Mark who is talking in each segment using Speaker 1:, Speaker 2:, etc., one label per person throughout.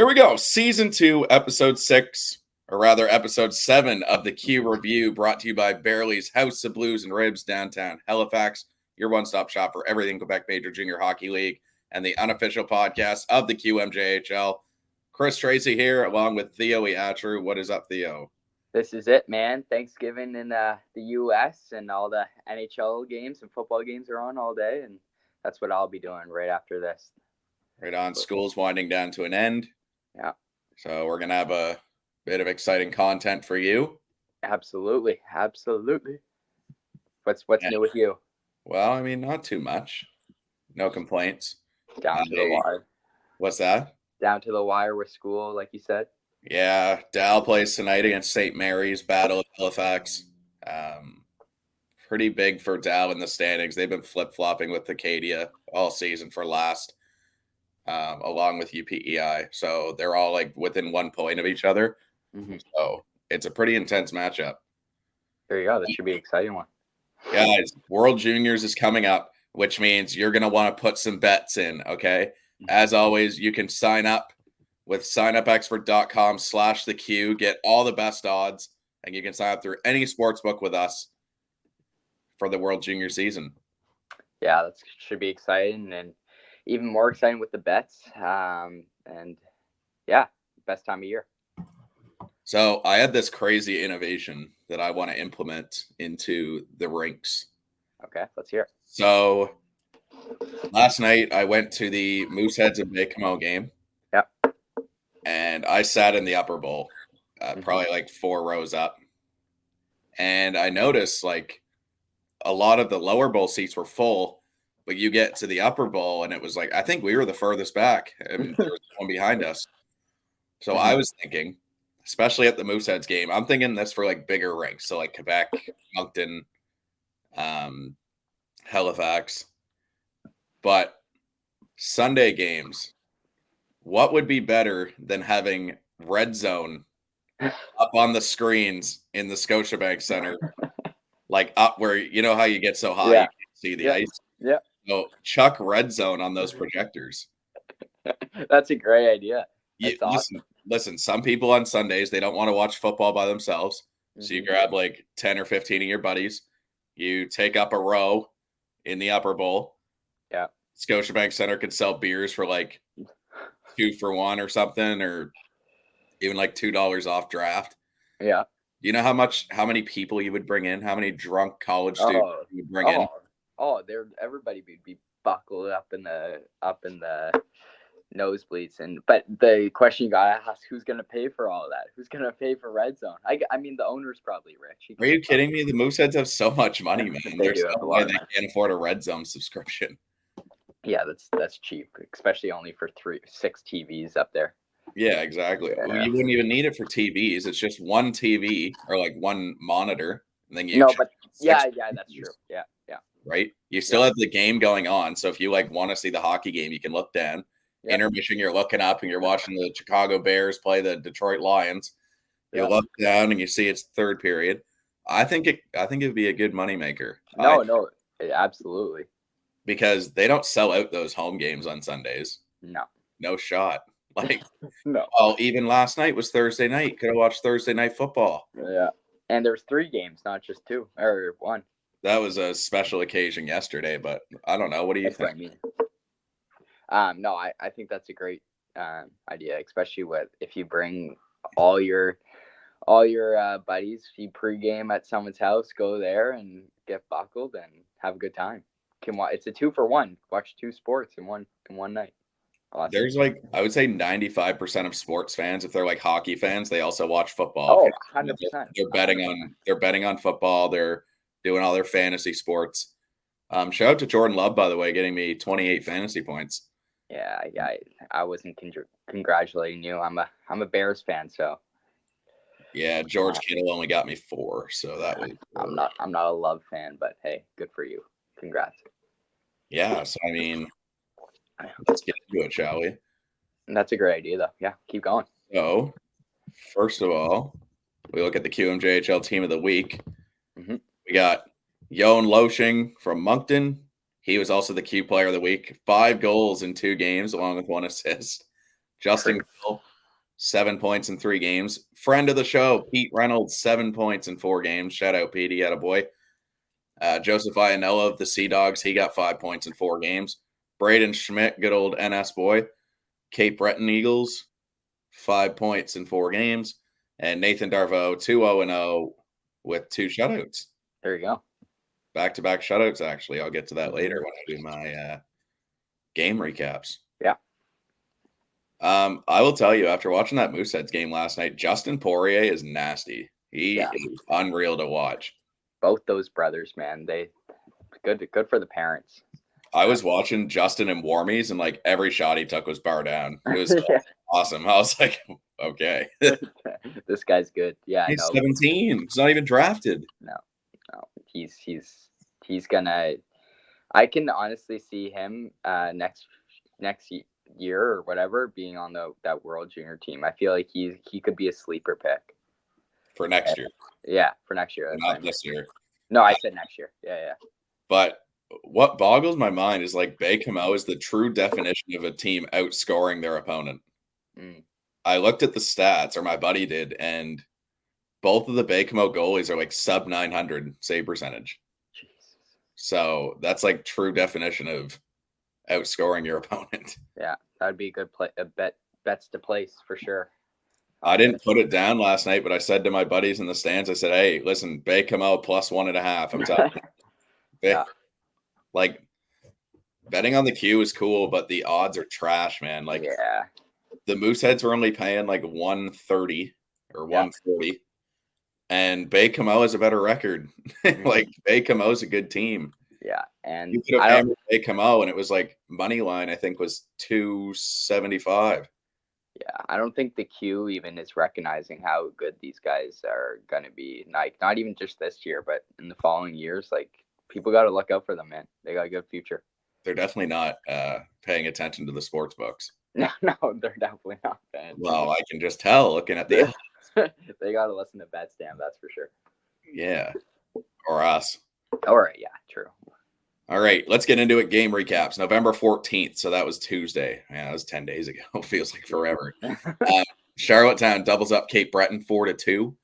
Speaker 1: Here we go. Season 2, episode 6, or rather episode 7 of the Q Review, brought to you by Barely's House of Blues and Ribs, downtown Halifax, your one-stop shop for everything Quebec Major Junior Hockey League, and the unofficial podcast of the QMJHL. Chris Tracy here, along with Theo Atru. What is up, Theo?
Speaker 2: This is it, man. Thanksgiving in the U.S. and all the NHL games and football games are on all day, and that's what I'll be doing right after this.
Speaker 1: Right on. School's winding down to an end.
Speaker 2: Yeah.
Speaker 1: So we're going to have a bit of exciting content for you.
Speaker 2: Absolutely. What's new with you?
Speaker 1: Well, I mean, not too much. No complaints.
Speaker 2: Down to the wire.
Speaker 1: What's that?
Speaker 2: Down to the wire with school, like you said.
Speaker 1: Yeah, Dal plays tonight against St. Mary's, Battle of Halifax. Pretty big for Dal in the standings. They've been flip-flopping with Acadia all season for last, along with UPEI. So they're all like within 1 point of each other. Mm-hmm. So it's a pretty intense matchup.
Speaker 2: There you go. That should be an exciting one.
Speaker 1: Guys, World Juniors is coming up, which means you're going to want to put some bets in, okay? As always, you can sign up with signupexpert.com/theq, get all the best odds, and you can sign up through any sportsbook with us for the World Junior season.
Speaker 2: Yeah, that should be exciting, and even more exciting with the bets. And yeah, best time of year.
Speaker 1: So I had this crazy innovation that I want to implement into the rinks.
Speaker 2: Okay, let's hear it.
Speaker 1: So last night I went to the Mooseheads and Baie-Comeau game.
Speaker 2: Yep.
Speaker 1: And I sat in the upper bowl, probably like 4 rows up. And I noticed like a lot of the lower bowl seats were full, but you get to the upper bowl and it was like, I think we were the furthest back and there was one behind us. So I was thinking, especially at the Mooseheads game, I'm thinking this for like bigger rinks. So like Quebec, Moncton, Halifax. But Sunday games, what would be better than having Red Zone up on the screens in the Scotiabank Center, like up where, you know how you get so high you can't see the ice?
Speaker 2: Yeah.
Speaker 1: So chuck Red Zone on those projectors.
Speaker 2: That's a great idea.
Speaker 1: Awesome. Listen, some people on Sundays, they don't want to watch football by themselves. So you grab like 10 or 15 of your buddies. You take up a row in the upper bowl.
Speaker 2: Yeah.
Speaker 1: Scotiabank Center could sell beers for like 2 for 1 or something, or even like $2 off draft.
Speaker 2: Yeah.
Speaker 1: You know how many people you would bring in? How many drunk college students you would bring in?
Speaker 2: Everybody would be buckled up in the nosebleeds. But the question you gotta ask: who's gonna pay for all of that? Who's gonna pay for Red Zone? I mean, the owner's probably rich.
Speaker 1: Are you kidding me? The Mooseheads have so much money, man. There's no way they can't afford a Red Zone subscription.
Speaker 2: Yeah, that's cheap, especially only for 6 TVs up there.
Speaker 1: Yeah, exactly. Yeah. Well, you wouldn't even need it for TVs. It's just one TV or like one monitor, and then you.
Speaker 2: No, but yeah, that's true. Yeah.
Speaker 1: Right. You still have the game going on, so if you like want to see the hockey game, you can look down. Yep. Intermission, you're looking up and you're watching the Chicago Bears play the Detroit Lions. You look down and you see it's third period. I think it'd be a good moneymaker.
Speaker 2: No, absolutely.
Speaker 1: Because they don't sell out those home games on Sundays. No shot. Like,
Speaker 2: no.
Speaker 1: Oh, even last night was Thursday night. Could have watched Thursday night football.
Speaker 2: Yeah. And there's 3 games, not just 2 or 1.
Speaker 1: That was a special occasion yesterday, but I don't know. What do you think?
Speaker 2: No, I think that's a great idea, especially if you bring all your buddies, if you pregame at someone's house, go there and get buckled and have a good time. It's a 2 for 1. Watch 2 sports in one night. Awesome.
Speaker 1: There's like, I would say 95% of sports fans, if they're like hockey fans, they also watch football.
Speaker 2: Oh, 100%.
Speaker 1: They're betting on football. They're doing all their fantasy sports. Shout out to Jordan Love, by the way, getting me 28 fantasy points.
Speaker 2: Yeah. I wasn't congratulating you. I'm a Bears fan, so.
Speaker 1: Yeah, George Kittle only got me 4, so that was.
Speaker 2: I'm not a Love fan, but hey, good for you. Congrats.
Speaker 1: Yeah, so I mean, let's get into it, shall we?
Speaker 2: That's a great idea, though. Yeah, keep going.
Speaker 1: So, first of all, we look at the QMJHL Team of the Week.
Speaker 2: Mm-hmm.
Speaker 1: We got Johan Loshing from Moncton. He was also the Q Player of the Week. 5 goals in 2 games, along with 1 assist. Justin Gill 7 points in 3 games. Friend of the show, Pete Reynolds, 7 points in 4 games. Shout out, Pete. He had a boy. Joseph Iannella of the Sea Dogs, he got 5 points in 4 games. Braden Schmidt, good old NS boy. Cape Breton Eagles, 5 points in 4 games. And Nathan Darvo, 2-0-0 with 2 shutouts.
Speaker 2: There you go.
Speaker 1: Back-to-back shutouts, actually. I'll get to that later when I do my game recaps.
Speaker 2: Yeah.
Speaker 1: I will tell you, after watching that Mooseheads game last night, Justin Poirier is nasty. He is unreal to watch.
Speaker 2: Both those brothers, man, they good for the parents.
Speaker 1: I was watching Justin in warmies, and like every shot he took was bar down. It was awesome. I was like, okay,
Speaker 2: this guy's good. Yeah,
Speaker 1: he's 17. He's not even drafted.
Speaker 2: No, he's gonna. I can honestly see him next year or whatever being on that World Junior team. I feel like he could be a sleeper pick
Speaker 1: for next year.
Speaker 2: Yeah, for next year.
Speaker 1: Not this year.
Speaker 2: No, I said next year. Yeah.
Speaker 1: But what boggles my mind is like Baie-Comeau is the true definition of a team outscoring their opponent. I looked at the stats, or my buddy did, and both of the Baie-Comeau goalies are like sub 900 save percentage.
Speaker 2: Jesus.
Speaker 1: So that's like true definition of outscoring your opponent.
Speaker 2: Yeah, that'd be a good bets to place for sure.
Speaker 1: I didn't put it down last night, but I said to my buddies in the stands, I said, hey, listen, Baie-Comeau plus 1.5. I'm telling you.
Speaker 2: Yeah.
Speaker 1: Like, betting on the Q is cool, but the odds are trash, man. Like, the Mooseheads were only paying like 130 or 140. And Baie-Comeau has a better record. Like, Baie-Comeau is a good team.
Speaker 2: Yeah. And
Speaker 1: you could have hammered Baie-Comeau, and it was like money line, I think, was 275.
Speaker 2: Yeah, I don't think the Q even is recognizing how good these guys are going to be. Like, not even just this year, but in the following years. Like, people got to look out for them, man. They got a good future.
Speaker 1: They're definitely not paying attention to the sports books.
Speaker 2: No, they're definitely not. Man.
Speaker 1: Well, I can just tell looking at the.
Speaker 2: They got to listen to Betstamp, that's for sure.
Speaker 1: Yeah, or us.
Speaker 2: All right, yeah, true.
Speaker 1: All right, let's get into it. Game recaps. November 14th, so that was Tuesday. Man, that was 10 days ago. Feels like forever. Charlottetown doubles up Cape Breton 4-2.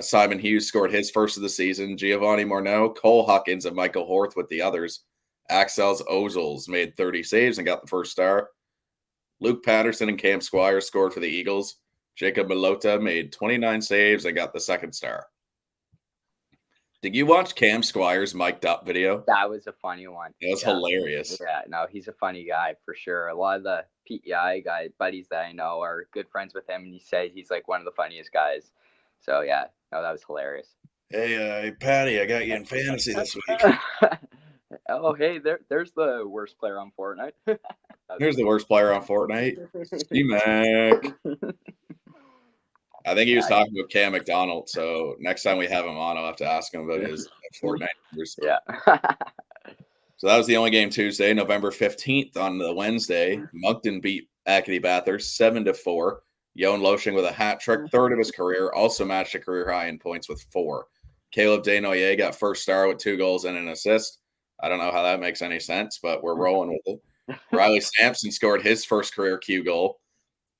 Speaker 1: Simon Hughes scored his first of the season. Giovanni Morneau, Cole Huckins, and Michael Horth with the others. Axel's Ozils made 30 saves and got the first star. Luke Patterson and Cam Squires scored for the Eagles. Jacob Malota made 29 saves and got the second star. Did you watch Cam Squires' mic'd up video?
Speaker 2: That was a funny one.
Speaker 1: It was hilarious.
Speaker 2: Yeah, no, he's a funny guy for sure. A lot of the PEI buddies that I know are good friends with him, and he said he's like one of the funniest guys. So yeah, no, that was hilarious.
Speaker 1: Hey, Patty, I got you in fantasy this week.
Speaker 2: Oh, hey, there's the worst player on Fortnite.
Speaker 1: There's the worst player on Fortnite. C-Mac. I think he was talking about Cam MacDougall, so next time we have him on, I'll have to ask him about his Fortnite numbers.
Speaker 2: Yeah.
Speaker 1: So that was the only game Tuesday. November 15th on the Wednesday, Moncton beat Acadie Bathurst 7-4. Yoan Loshing with a hat trick, third of his career, also matched a career high in points with 4. Caleb Desnoyers got first star with 2 goals and an assist. I don't know how that makes any sense, but we're rolling with it. Riley Sampson scored his first career Q goal.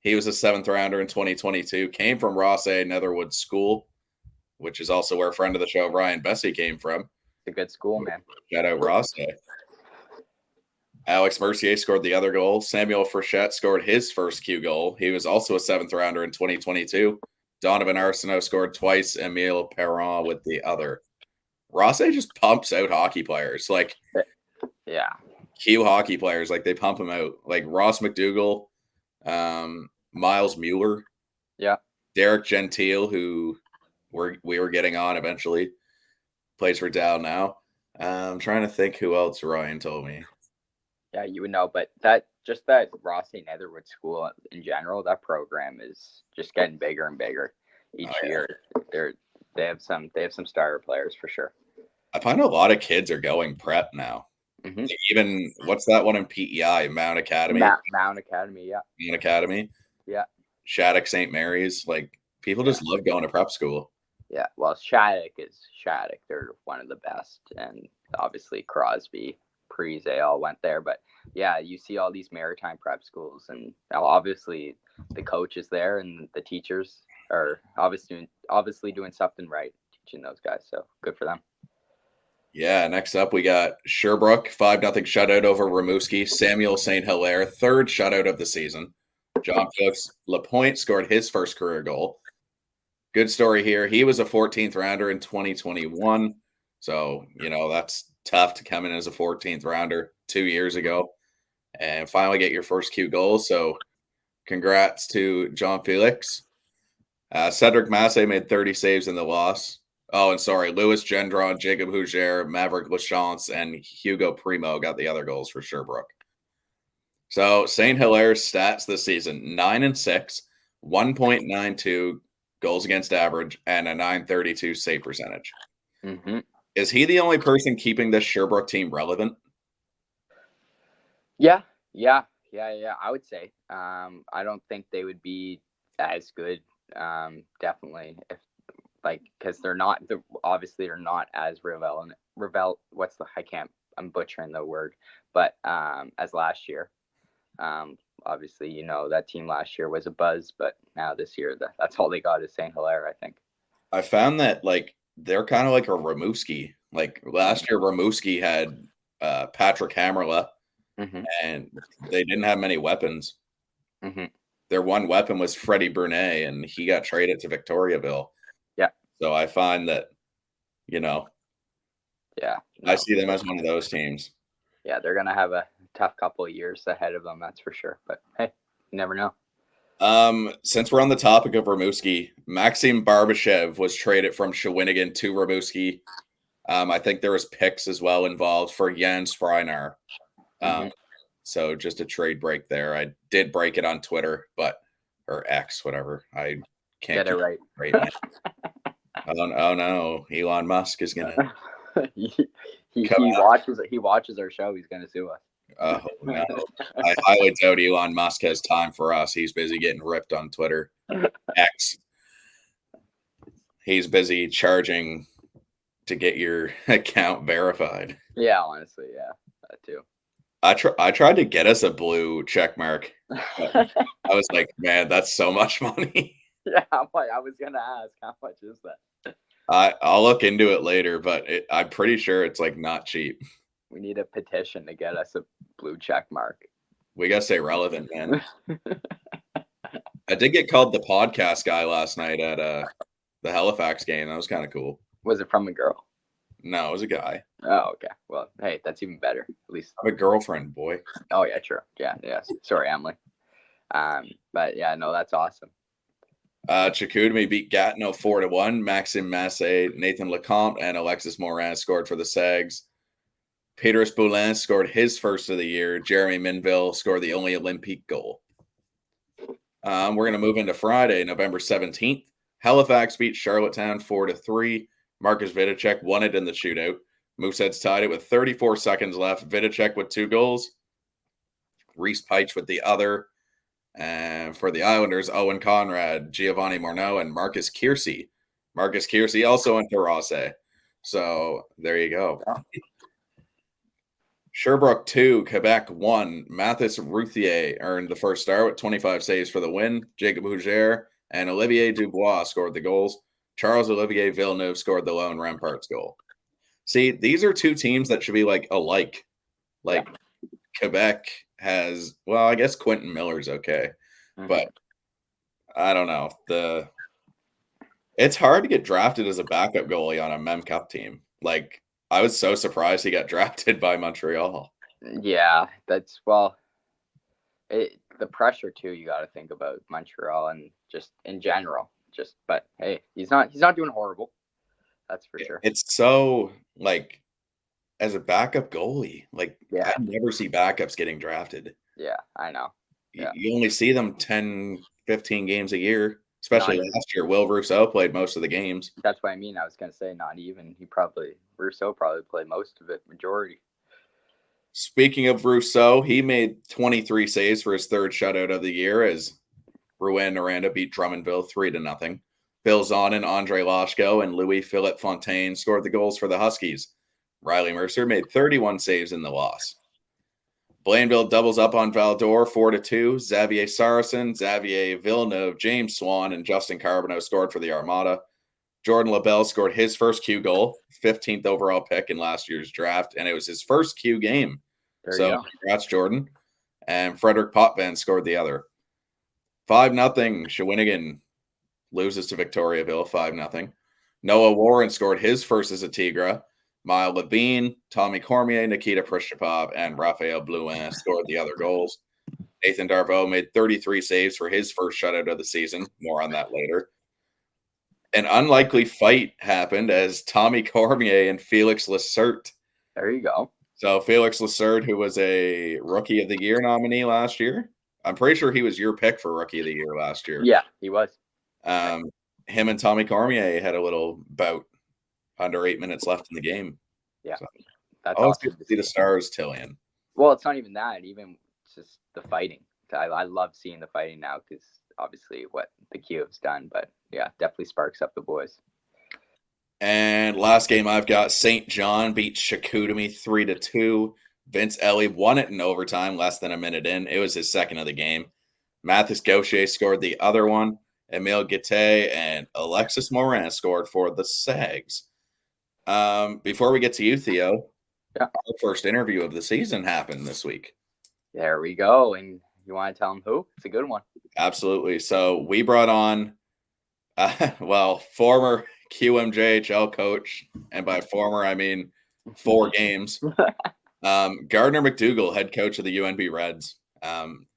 Speaker 1: He was a 7th rounder in 2022, came from Ross A. Netherwood School, which is also where a friend of the show, Ryan Bessie, came from.
Speaker 2: It's a good school, man.
Speaker 1: Shout out Ross A. Alex Mercier scored the other goal. Samuel Frechette scored his first Q goal. He was also a 7th rounder in 2022. Donovan Arsenault scored twice. Emile Perron with the other. Ross A just pumps out hockey players. Like,
Speaker 2: yeah.
Speaker 1: Q hockey players. Like, they pump them out. Like, Ross McDougall, Miles Mueller.
Speaker 2: Yeah.
Speaker 1: Derek Gentile, who we were getting on eventually. Plays for Dow now. I'm trying to think who else Ryan told me.
Speaker 2: Yeah, you would know, but that Ross A. Netherwood School in general, that program is just getting bigger and bigger each year. They have some starter players for sure.
Speaker 1: I find a lot of kids are going prep now.
Speaker 2: Mm-hmm.
Speaker 1: Even what's that one in PEI? Mount Academy.
Speaker 2: Mount Academy, yeah.
Speaker 1: Mount Academy.
Speaker 2: Yeah.
Speaker 1: Shattuck St. Mary's. Like, people just love going to prep school.
Speaker 2: Yeah, well, Shattuck. They're one of the best, and obviously Crosby, pre's, they all went there. But yeah, you see all these maritime prep schools, and obviously the coaches there and the teachers are obviously doing something right, teaching those guys. So good for them.
Speaker 1: Yeah, next up we got Sherbrooke, 5-0 shutout over Rimouski. Samuel St. Hilaire, third shutout of the season. John Felix Lapointe scored his first career goal. Good story here. He was a 14th rounder in 2021. So, that's tough to come in as a 14th rounder 2 years ago and finally get your first Q goal. So, congrats to John Felix. Cedric Massey made 30 saves in the loss. Oh, and sorry, Louis Gendron, Jacob Hugere, Maverick Lachance, and Hugo Primo got the other goals for Sherbrooke. So St. Hilaire's stats this season: 9-6, 1.92 goals against average, and a .932 save percentage.
Speaker 2: Mm-hmm.
Speaker 1: Is he the only person keeping this Sherbrooke team relevant?
Speaker 2: Yeah. I would say. I don't think they would be as good. Definitely, if because they're not. Obviously, they're not as Revel. I'm butchering the word, but as last year. Obviously, that team last year was a buzz, but now this year, that's all they got is St. Hilaire, I think.
Speaker 1: I found that they're kind of like a Rimouski. Last year, Rimouski had Patrick Hammerla, and they didn't have many weapons.
Speaker 2: Mm-hmm.
Speaker 1: Their one weapon was Freddie Brunet, and he got traded to Victoriaville.
Speaker 2: Yeah.
Speaker 1: So I find that, I see them as one of those teams.
Speaker 2: Yeah, they're going to have a tough couple of years ahead of them, that's for sure. But hey, you never know.
Speaker 1: Since we're on the topic of Rimouski, Maxim Barbashev was traded from Shawinigan to Rimouski. I think there was picks as well involved for Jan Sprinar. So just a trade break there. I did break it on Twitter, or X, whatever. I can't
Speaker 2: get it right.
Speaker 1: Oh no, Elon Musk is gonna.
Speaker 2: he watches our show. He's gonna sue us.
Speaker 1: Oh no! I highly doubt Elon Musk has time for us. He's busy getting ripped on Twitter. X. He's busy charging to get your account verified.
Speaker 2: Yeah, honestly, yeah, that too.
Speaker 1: I tried to get us a blue check mark. I was like, man, that's so much money.
Speaker 2: Yeah, I was gonna ask, how much is that?
Speaker 1: I'll look into it later, but I'm pretty sure it's not cheap.
Speaker 2: We need a petition to get us a blue check mark.
Speaker 1: We gotta stay relevant, man. I did get called the podcast guy last night at the Halifax game. That was kind of cool.
Speaker 2: Was it from a girl?
Speaker 1: No, it was a guy.
Speaker 2: Oh, okay. Well, hey, that's even better. At least
Speaker 1: I have a girlfriend, boy.
Speaker 2: Oh yeah, true. Yeah. Sorry, Emily. But yeah, no, that's awesome.
Speaker 1: Chicoutimi beat Gatineau 4-1. Maxime Massey, Nathan Lecomte, and Alexis Morin scored for the Sags. Peter Boulin scored his first of the year. Jeremy Minville scored the only Olympique goal. We're going to move into Friday, November 17th. Halifax beat Charlottetown 4-3. Marcus Vidicek won it in the shootout. Mooseheads tied it with 34 seconds left. Vidicek with 2 goals. Reese Peich with the other. And for the Islanders, Owen Conrad, Giovanni Morneau, and Marcus Kiersey. Marcus Kiersey also went to Rosse. So there you go. Sherbrooke 2, Quebec 1. Mathis Routhier earned the first star with 25 saves for the win. Jacob Hugere and Olivier Dubois scored the goals. Charles Olivier Villeneuve scored the lone Remparts goal. See, these are 2 teams that should be alike. Quebec has, well, I guess Quentin Miller's okay. But I don't know. It's hard to get drafted as a backup goalie on a Mem Cup team. I was so surprised he got drafted by Montreal.
Speaker 2: Yeah, the pressure too. You got to think about Montreal and just in general. But hey, he's not doing horrible. That's for sure.
Speaker 1: It's so as a backup goalie, I never see backups getting drafted.
Speaker 2: Yeah, I know. Yeah.
Speaker 1: You only see them 10, 15 games a year. Especially last year, Will Rousseau played most of the games.
Speaker 2: That's what I mean. I was going to say not even. Rousseau probably played most of it, majority.
Speaker 1: Speaking of Rousseau, he made 23 saves for his third shutout of the year as Rouen-Noranda beat Drummondville 3-0. Bill Zonin, Andre Loshko, and Louis-Philippe Fontaine scored the goals for the Huskies. Riley Mercer made 31 saves in the loss. Blainville doubles up on Val-d'Or 4-2. Xavier Saracen, Xavier Villeneuve, James Swan, and Justin Carbonneau scored for the Armada. Jordan LaBelle scored his first Q goal, 15th overall pick in last year's draft, and it was his first Q game. So congrats, Jordan. And Frederick Potvin scored the other. 5-0. Shawinigan loses to Victoriaville, 5-0. Noah Warren scored his first as a Tigre. Mile Levine, Tommy Cormier, Nikita Prishchapov, and Raphael Blouin scored the other goals. Nathan Darvaux made 33 saves for his first shutout of the season. More on that later. An unlikely fight happened as Tommy Cormier and Felix Lessert.
Speaker 2: There you go.
Speaker 1: So Felix Lessert, who was a Rookie of the Year nominee last year. I'm pretty sure he was your pick for Rookie of the Year last year.
Speaker 2: Yeah, he was.
Speaker 1: Him and Tommy Cormier had a little bout under 8 minutes left in the game.
Speaker 2: Yeah,
Speaker 1: so,
Speaker 2: that's
Speaker 1: awesome
Speaker 2: awesome
Speaker 1: to see the Stars, Tillian.
Speaker 2: Well, it's not even that. Even just the fighting. I love seeing the fighting now because obviously what the Q has done. But yeah, definitely sparks up the boys.
Speaker 1: And last game I've got, St. John beat Chicoutimi 3-2. Vince Ellie won it in overtime, less than a minute in. It was his second of the game. Mathis Gaucher scored the other one. Emile Guette and Alexis Morin scored for the Sags. Before we get to you, Theo, our first interview of the season happened this week.
Speaker 2: There we go. And you want to tell them who? It's a good one.
Speaker 1: Absolutely. So we brought on, former QMJHL coach, and by former, I mean 4 games. Gardiner MacDougall, head coach of the UNB Reds.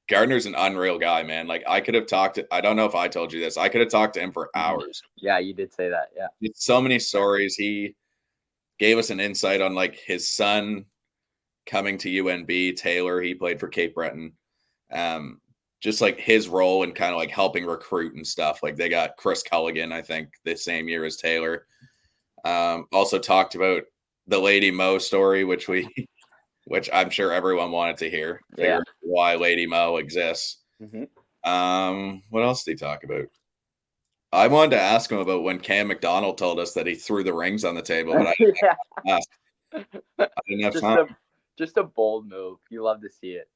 Speaker 1: Gardner's an unreal guy, man. Like I could have talked to, I don't know if I told you this. I could have talked to him for hours.
Speaker 2: Yeah, you did say that. Yeah.
Speaker 1: So many stories. He gave us an insight on like his son coming to UNB, Taylor. He played for Cape Breton. Just like his role in kind of like helping recruit and stuff. Like they got Chris Culligan, I think, the same year as Taylor. Also talked about the Lady Mo story, which I'm sure everyone wanted to hear.
Speaker 2: Yeah.
Speaker 1: Why Lady Mo exists.
Speaker 2: Mm-hmm.
Speaker 1: What else did he talk about? I wanted to ask him about when Cam McDonald told us that he threw the rings on the table, but I didn't have time.
Speaker 2: Just a bold move. You love to see it.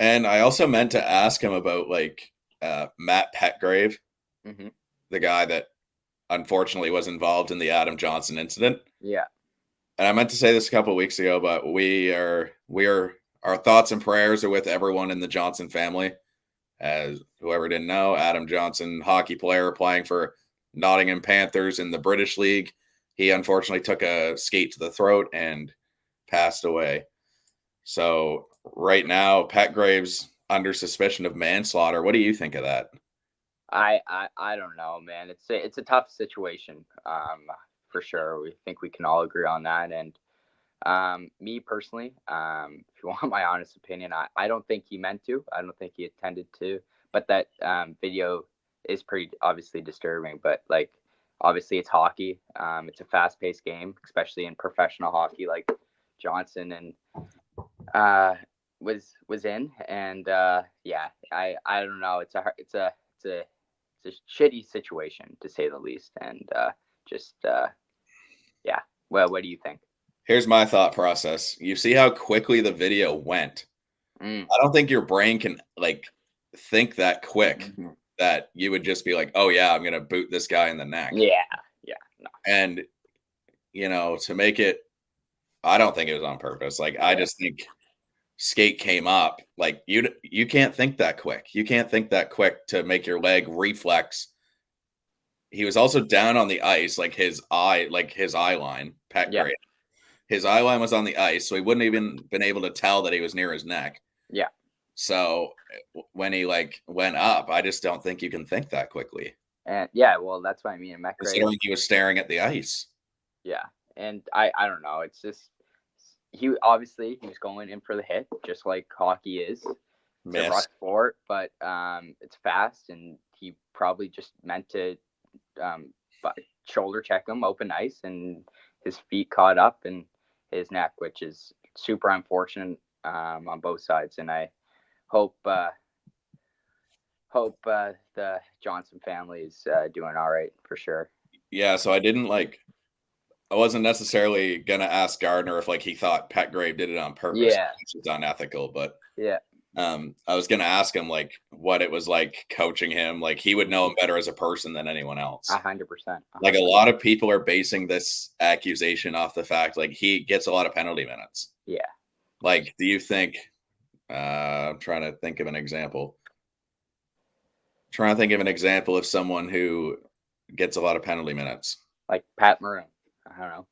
Speaker 1: And I also meant to ask him about like Matt Petgrave, the guy that unfortunately was involved in the Adam Johnson incident.
Speaker 2: Yeah.
Speaker 1: And I meant to say this a couple of weeks ago, but our thoughts and prayers are with everyone in the Johnson family. As whoever didn't know, Adam Johnson, hockey player playing for Nottingham Panthers in the British League. He unfortunately took a skate to the throat and passed away. So right now, Petgrave's under suspicion of manslaughter. What do you think of that?
Speaker 2: I don't know, man. It's a tough situation. For sure. We think we can all agree on that. And me personally, if you want my honest opinion, I don't think he meant to. I don't think he intended to. But that video is pretty obviously disturbing. But like, obviously, it's hockey. It's a fast-paced game, especially in professional hockey, like Johnson and was in. And yeah, I don't know. It's a shitty situation to say the least. And yeah. Well, what do you think?
Speaker 1: Here's my thought process. You see how quickly the video went. I don't think your brain can like think that quick that you would just be like, oh yeah, I'm gonna boot this guy in the neck.
Speaker 2: Yeah. No.
Speaker 1: And to make it, I don't think it was on purpose. Like I just think skate came up. Like you can't think that quick. You can't think that quick to make your leg reflex. He was also down on the ice, like his eye line, Petgrave. His eye line was on the ice, so he wouldn't even been able to tell that he was near his neck.
Speaker 2: Yeah.
Speaker 1: So when he like went up, I just don't think you can think that quickly.
Speaker 2: And yeah, well, that's what I mean.
Speaker 1: Considering he was staring at the ice.
Speaker 2: Yeah, and I don't know. It's just he was going in for the hit, just like hockey is. It's a rough sport, but it's fast, and he probably just meant to shoulder check him, open ice, and his feet caught up in his neck, which is super unfortunate on both sides. And I hope the Johnson family is doing all right for sure.
Speaker 1: Yeah, so I didn't I wasn't necessarily gonna ask Gardner if like he thought Petgrave did it on purpose,
Speaker 2: Yeah,
Speaker 1: which is unethical, but
Speaker 2: yeah,
Speaker 1: I was gonna ask him like what it was like coaching him. Like he would know him better as a person than anyone else.
Speaker 2: 100%,
Speaker 1: Like a
Speaker 2: 100%.
Speaker 1: lot of people are basing this accusation off the fact like he gets a lot of penalty minutes.
Speaker 2: Yeah.
Speaker 1: Like, do you think? I'm trying to think of an example. Trying to think of an example of someone who gets a lot of penalty minutes.
Speaker 2: Like Pat Maroon. I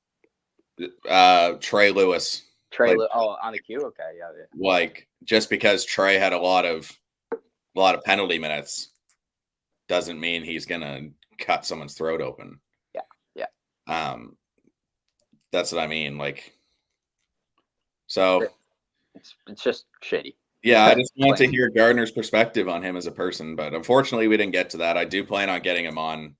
Speaker 2: don't know.
Speaker 1: Trey Lewis
Speaker 2: Trey.
Speaker 1: played
Speaker 2: On the queue. Okay. Yeah. Yeah.
Speaker 1: like just because Trey had a lot of penalty minutes doesn't mean he's gonna cut someone's throat open.
Speaker 2: Yeah. Yeah.
Speaker 1: That's what I mean. Like, so
Speaker 2: it's just shitty.
Speaker 1: yeah, I just want to hear Gardner's perspective on him as a person, but unfortunately, we didn't get to that. I do plan on getting him on,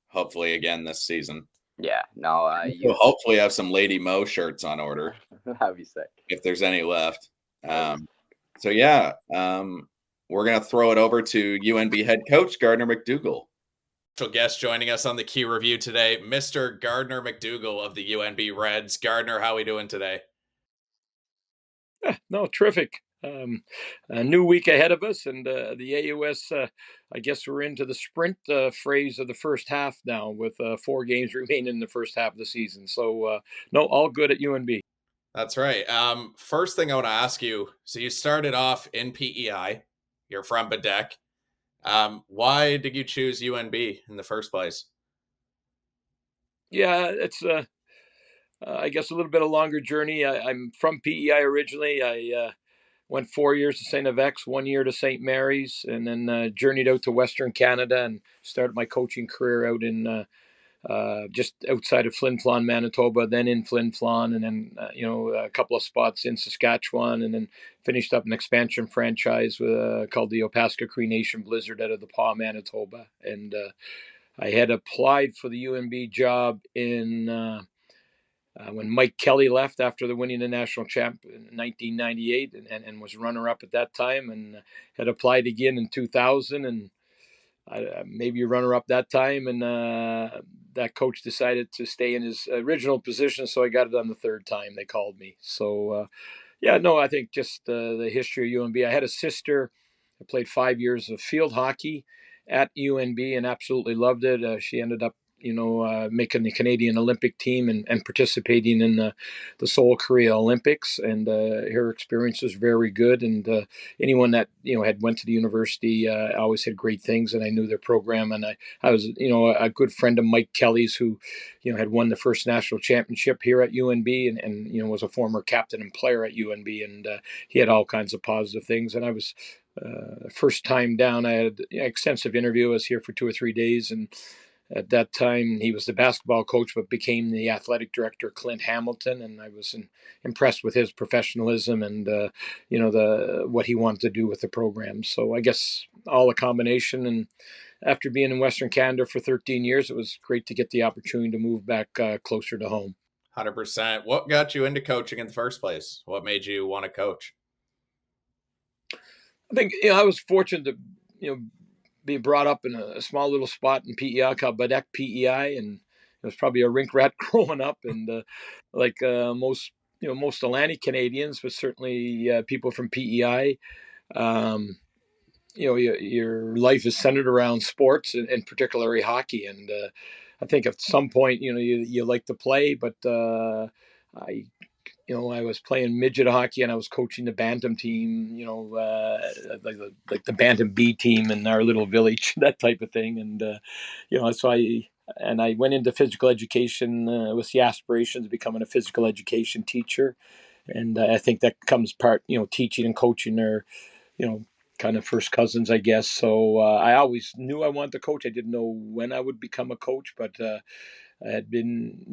Speaker 1: hopefully, again this season.
Speaker 2: Yeah, no,
Speaker 1: We'll hopefully have some Lady Mo shirts on order.
Speaker 2: That'd be sick.
Speaker 1: If there's any left. So yeah, we're gonna throw it over to UNB head coach Gardiner MacDougall. Special guest joining us on the Key Review today, Mr. Gardiner MacDougall of the UNB Reds. Gardiner, how are we doing today?
Speaker 3: No, terrific. A new week ahead of us, and the AUS, I guess we're into the sprint phase of the first half now, with 4 games remaining in the first half of the season. So, no, all good at UNB.
Speaker 1: That's right. First thing I want to ask you, so you started off in PEI. You're from Bedeck. Why did you choose UNB in the first place?
Speaker 3: Yeah, it's I guess a little bit of a longer journey. I'm from PEI originally. I went 4 years to St. Avex, 1 year to St. Mary's, and then journeyed out to Western Canada and started my coaching career out in just outside of Flin Flon, Manitoba, then in Flin Flon, and then a couple of spots in Saskatchewan, and then finished up an expansion franchise called the Opaska Cree Nation Blizzard out of the Paw, Manitoba. And I had applied for the UNB job in when Mike Kelly left after the winning the national champ in 1998, and was runner-up at that time, and had applied again in 2000, and maybe runner-up that time, and that coach decided to stay in his original position, so I got it on the third time they called me. So yeah, no, I think just the history of UNB. I had a sister. I played 5 years of field hockey at UNB and absolutely loved it. She ended up making the Canadian Olympic team and participating in the Seoul, Korea Olympics. And her experience was very good. And anyone that, had went to the university always had great things. And I knew their program. And I was, a good friend of Mike Kelly's who, had won the first national championship here at UNB and was a former captain and player at UNB. And he had all kinds of positive things. And I was first time down, I had an extensive interview. I was here for 2 or 3 days, and at that time, he was the basketball coach, but became the athletic director, Clint Hamilton, and I was impressed with his professionalism and what he wanted to do with the program. So I guess all a combination. And after being in Western Canada for 13 years, it was great to get the opportunity to move back closer to home.
Speaker 1: 100%. What got you into coaching in the first place? What made you want to coach?
Speaker 3: I think I was fortunate to being brought up in a small little spot in PEI called Bedeck PEI, and it was probably a rink rat growing up, and like most Atlantic Canadians, but certainly people from PEI, your life is centered around sports and particularly hockey, and I think at some point you like to play, but I I was playing midget hockey and I was coaching the bantam team, like the bantam B team in our little village, that type of thing. And, so I went into physical education with the aspirations of becoming a physical education teacher. And I think that comes part, teaching and coaching are, kind of first cousins, I guess. So I always knew I wanted to coach. I didn't know when I would become a coach, but I had been,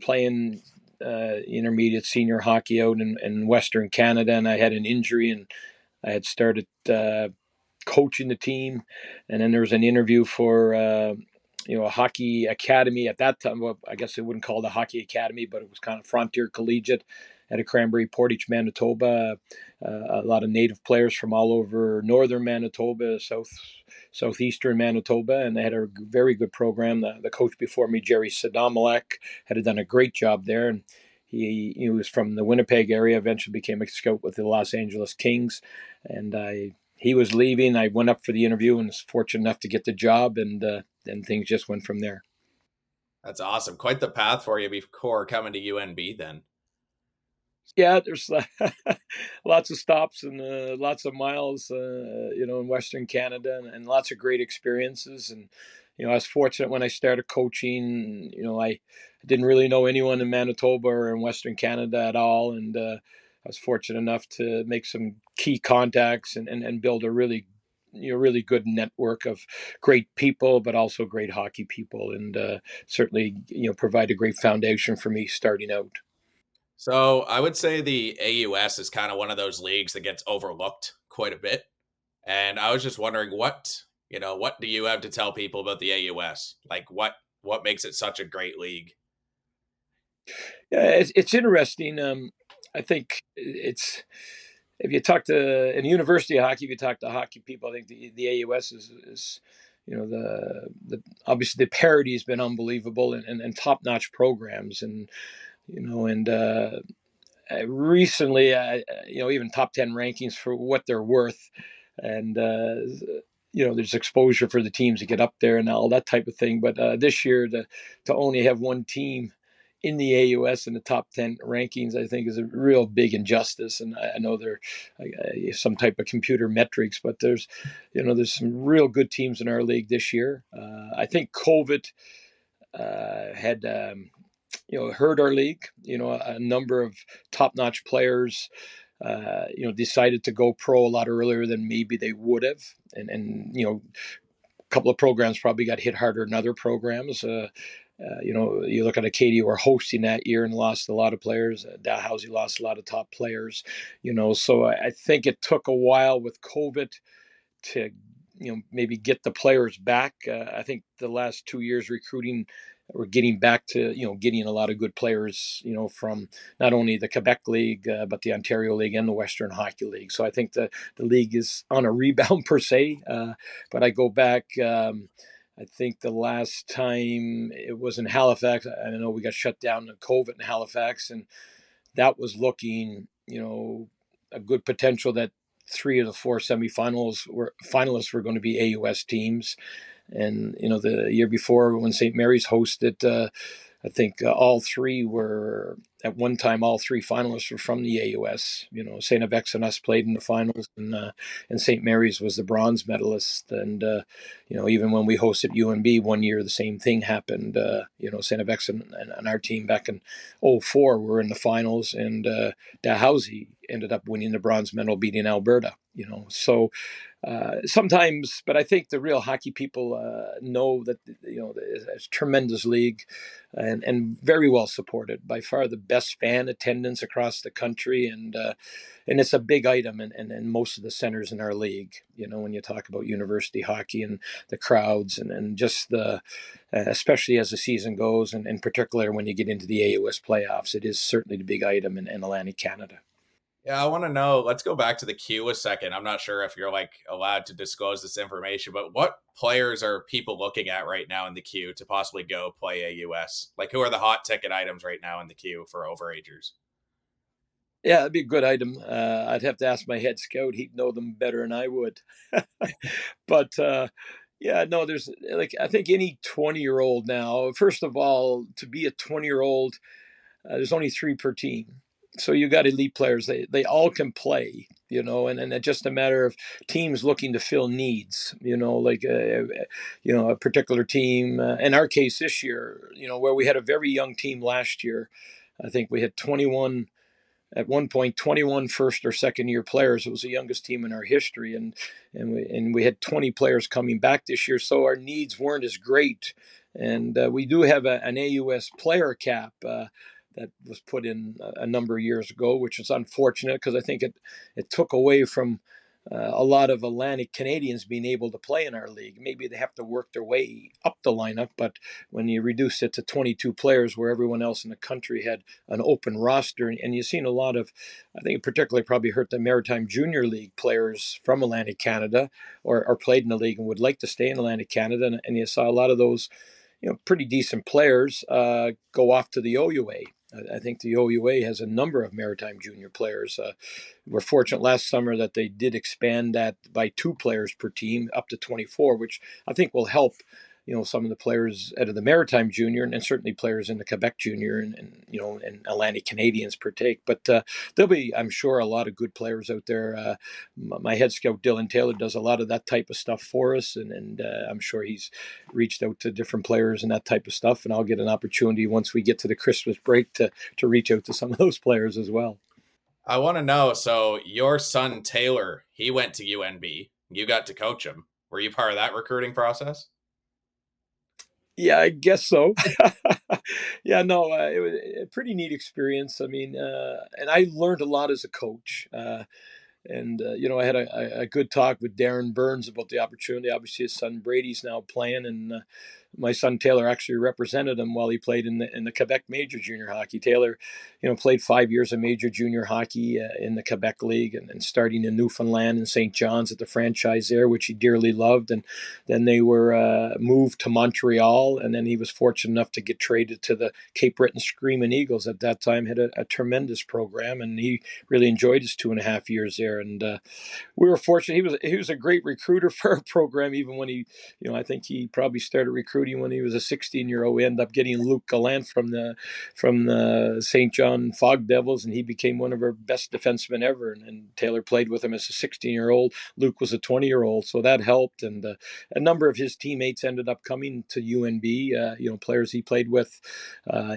Speaker 3: playing intermediate senior hockey out in Western Canada, and I had an injury, and I had started coaching the team, and then there was an interview for a hockey academy at that time. Well, I guess they wouldn't call it a hockey academy, but it was kind of frontier collegiate at a Cranberry, Portage, Manitoba. A lot of native players from all over northern Manitoba, southeastern Manitoba, and they had a very good program. The coach before me, Jerry Sadamalek, had done a great job there, and he was from the Winnipeg area. Eventually became a scout with the Los Angeles Kings, and he was leaving. I went up for the interview and was fortunate enough to get the job, and then things just went from there.
Speaker 1: That's awesome. Quite the path for you before coming to UNB then.
Speaker 3: Yeah, there's lots of stops and lots of miles, in Western Canada, and lots of great experiences. And I was fortunate when I started coaching. I didn't really know anyone in Manitoba or in Western Canada at all, and I was fortunate enough to make some key contacts and build a really good network of great people, but also great hockey people, and certainly provide a great foundation for me starting out.
Speaker 1: So I would say the AUS is kind of one of those leagues that gets overlooked quite a bit. And I was just wondering what do you have to tell people about the AUS? Like what makes it such a great league?
Speaker 3: Yeah, it's interesting. I think it's if you talk to in university hockey, if you talk to hockey people, I think the AUS is the obviously the parity has been unbelievable and top notch programs and and recently even top 10 rankings for what they're worth and there's exposure for the teams to get up there and all that type of thing. But this year to only have one team in the AUS in the top 10 rankings, I think is a real big injustice. And I know there some type of computer metrics, but there's some real good teams in our league this year. I think COVID had hurt our league. A number of top-notch players decided to go pro a lot earlier than maybe they would have, and a couple of programs probably got hit harder than other programs. You look at Acadia were hosting that year and lost a lot of players. Dalhousie lost a lot of top players. So I think it took a while with COVID to maybe get the players back. I think the last 2 years recruiting, we're getting back to getting a lot of good players from not only the Quebec League but the Ontario League and the Western Hockey League. So I think the league is on a rebound per se. But I go back. I think the last time it was in Halifax. I know we got shut down in COVID in Halifax, and that was looking a good potential that 3 of the 4 finalists were going to be AUS teams. And the year before when St. Mary's hosted, I think all 3 were at one time. All 3 finalists were from the AUS. St. FX and us played in the finals, and St. Mary's was the bronze medalist. And even when we hosted UNB one year, the same thing happened. St. FX and our team back in '04 were in the finals, and Dalhousie ended up winning the bronze medal, beating Alberta. So sometimes, but I think the real hockey people know that it's a tremendous league, and very well supported. By far the best fan attendance across the country, and it's a big item in most of the centers in our league. When you talk about university hockey and the crowds and just the especially as the season goes, and in particular when you get into the AUS playoffs, it is certainly the big item in Atlantic Canada.
Speaker 1: Yeah, I want to know. Let's go back to the Q a second. I'm not sure if you're allowed to disclose this information, but what players are people looking at right now in the Q to possibly go play AUS? Who are the hot ticket items right now in the Q for overagers?
Speaker 3: Yeah, that'd be a good item. I'd have to ask my head scout. He'd know them better than I would. But yeah, no, there's I think any 20-year-old now, first of all, to be a 20-year-old, there's only 3 per team. So you got elite players. They all can play, and it's just a matter of teams looking to fill needs, a particular team. In our case this year, where we had a very young team last year, I think we had 21 at one point 21 first or second year players. It was the youngest team in our history, and we had 20 players coming back this year. So our needs weren't as great, and we do have an AUS player cap that was put in a number of years ago, which is unfortunate because I think it took away from a lot of Atlantic Canadians being able to play in our league. Maybe they have to work their way up the lineup, but when you reduce it to 22 players, where everyone else in the country had an open roster, and you've seen a lot of, I think it particularly probably hurt the Maritime Junior League players from Atlantic Canada, or played in the league and would like to stay in Atlantic Canada, and you saw a lot of those, pretty decent players go off to the OUA. I think the OUA has a number of maritime junior players. We're fortunate last summer that they did expand that by 2 players per team up to 24, which I think will help, some of the players out of the maritime junior, and certainly players in the Quebec junior, and Atlantic Canadians partake. But there'll be, I'm sure, a lot of good players out there. My head scout Dylan Taylor does a lot of that type of stuff for us, and I'm sure he's reached out to different players and that type of stuff. And I'll get an opportunity once we get to the Christmas break to reach out to some of those players as well.
Speaker 1: I want to know, so your son Taylor, he went to UNB. You got to coach him. Were you part of that recruiting process?
Speaker 3: Yeah, I guess so. Yeah, no, it was a pretty neat experience. I mean, and I learned a lot as a coach. I had a good talk with Darren Burns about the opportunity. Obviously, his son Brady's now playing, and my son Taylor actually represented him while he played in the Quebec Major Junior Hockey. Taylor, played 5 years of Major Junior Hockey in the Quebec League, and starting in Newfoundland and St. John's at the franchise there, which he dearly loved. And then they were moved to Montreal, and then he was fortunate enough to get traded to the Cape Breton Screaming Eagles. At that time, had a tremendous program, and he really enjoyed his 2.5 years there. And we were fortunate. He was a great recruiter for our program, even when he, I think he probably started recruiting when he was a 16-year-old. We ended up getting Luc Gallant from the St. John Fog Devils, and he became one of our best defensemen ever. And Taylor played with him as a 16-year-old. Luc was a 20-year-old, so that helped. And a number of his teammates ended up coming to UNB. Players he played with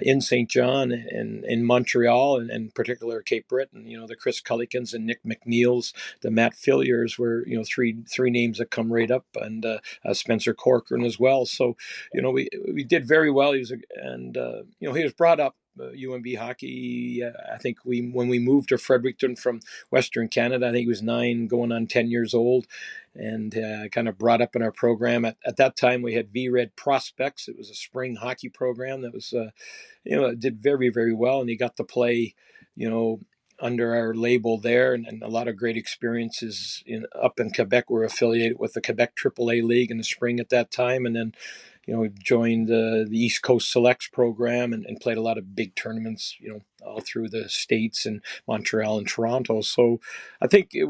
Speaker 3: in St. John and in Montreal, and in particular Cape Breton. The Chris Cullikins and Nick McNeils, the Matt Filliers were three names that come right up, and Spencer Corcoran as well. So we did very well. He was brought up UNB hockey. I think when we moved to Fredericton from Western Canada, I think he was 9 going on 10 years old, and kind of brought up in our program. At that time, we had V-Red Prospects. It was a spring hockey program that was, did very, very well, and he got to play, under our label there, and a lot of great experiences up in Quebec. We're affiliated with the Quebec AAA League in the spring at that time, and then joined the East Coast Selects program, and played a lot of big tournaments, all through the States and Montreal and Toronto. So I think he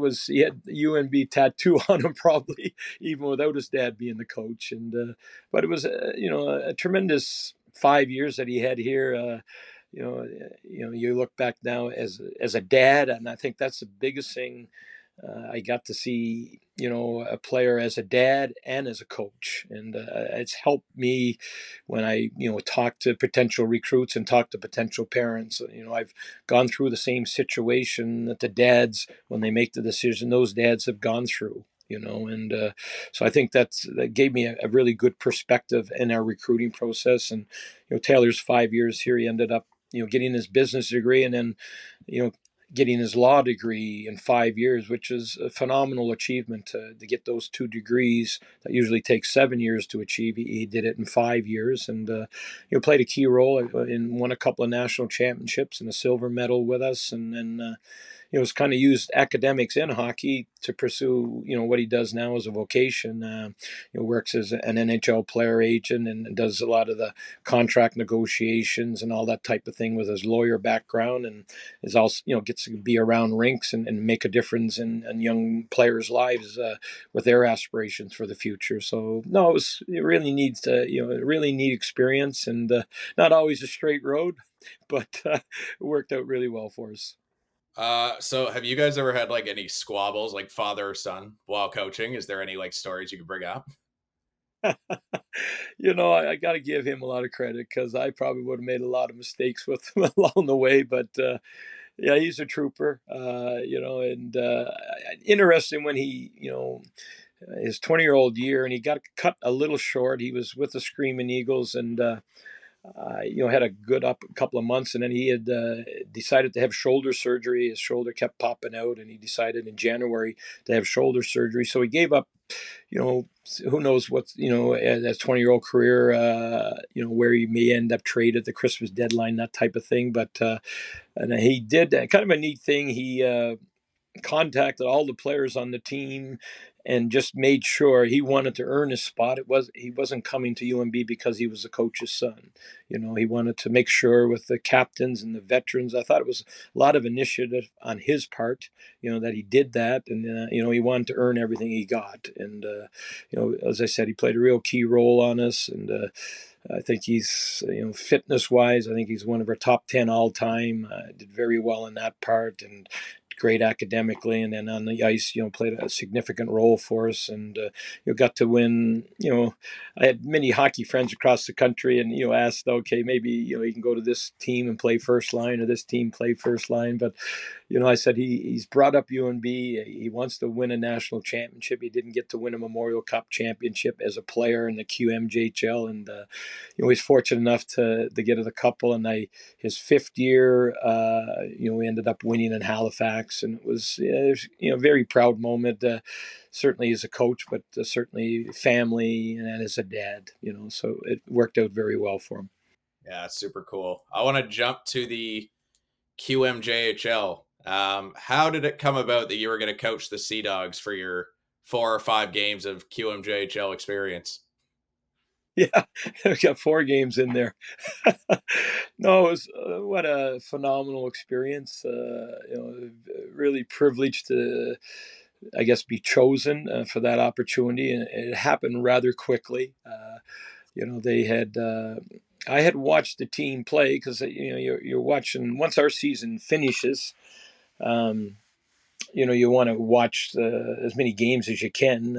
Speaker 3: had the UNB tattoo on him, probably even without his dad being the coach. But it was a tremendous 5 years that he had here. You look back now as a dad, and I think that's the biggest thing. I got to see, a player as a dad and as a coach, and it's helped me when I, talk to potential recruits and talk to potential parents. I've gone through the same situation that the dads, when they make the decision, those dads have gone through. And so I think that gave me a really good perspective in our recruiting process. And Taylor's 5 years here, he ended up getting his business degree, and then getting his law degree in 5 years, which is a phenomenal achievement to get those 2 degrees that usually takes 7 years to achieve. He did it in 5 years, and played a key role in won a couple of national championships and a silver medal with us, and then has kind of used academics in hockey to pursue, what he does now as a vocation. Works as an NHL player agent, and does a lot of the contract negotiations and all that type of thing with his lawyer background, and is also, gets to be around rinks and make a difference in young players' lives with their aspirations for the future. So no, it really needs a really neat experience, and not always a straight road, but it worked out really well for us.
Speaker 1: So have you guys ever had like any squabbles, like father or son, while coaching? Is there any like stories you could bring up?
Speaker 3: I got to give him a lot of credit, because I probably would have made a lot of mistakes with him along the way. But yeah, he's a trooper. And interesting when he, his 20-year-old year, and he got cut a little short. He was with the Screaming Eagles, and had a good up a couple of months, and then he had decided to have shoulder surgery. His shoulder kept popping out, and he decided in January to have shoulder surgery. So he gave up, who knows what, as 20-year-old career, where he may end up traded at the Christmas deadline, that type of thing. But and he did kind of a neat thing. He contacted all the players on the team and just made sure he wanted to earn his spot. He wasn't coming to UMB because he was the coach's son. He wanted to make sure with the captains and the veterans. I thought it was a lot of initiative on his part, that he did that, and he wanted to earn everything he got. And as I said, he played a real key role on us, and I think he's, fitness wise, I think he's one of our top 10 all time. Did very well in that part, and great academically, and then on the ice, played a significant role for us, and got to win. I had many hockey friends across the country, and asked, okay, maybe he can go to this team and play first line, or this team play first line, but I said he's brought up UNB. He wants to win a national championship. He didn't get to win a Memorial Cup championship as a player in the QMJHL, and he's fortunate enough to get a couple. And his fifth year, we ended up winning in Halifax, and it was a very proud moment. Certainly as a coach, but certainly family and as a dad. So it worked out very well for him.
Speaker 1: Yeah, super cool. I want to jump to the QMJHL. How did it come about that you were going to coach the Sea Dogs for your 4 or 5 games of QMJHL experience?
Speaker 3: Yeah, I got 4 games in there. No, it was what a phenomenal experience. Really privileged to, I guess, be chosen for that opportunity, and it happened rather quickly. They had. I had watched the team play because you're watching once our season finishes. You want to watch as many games as you can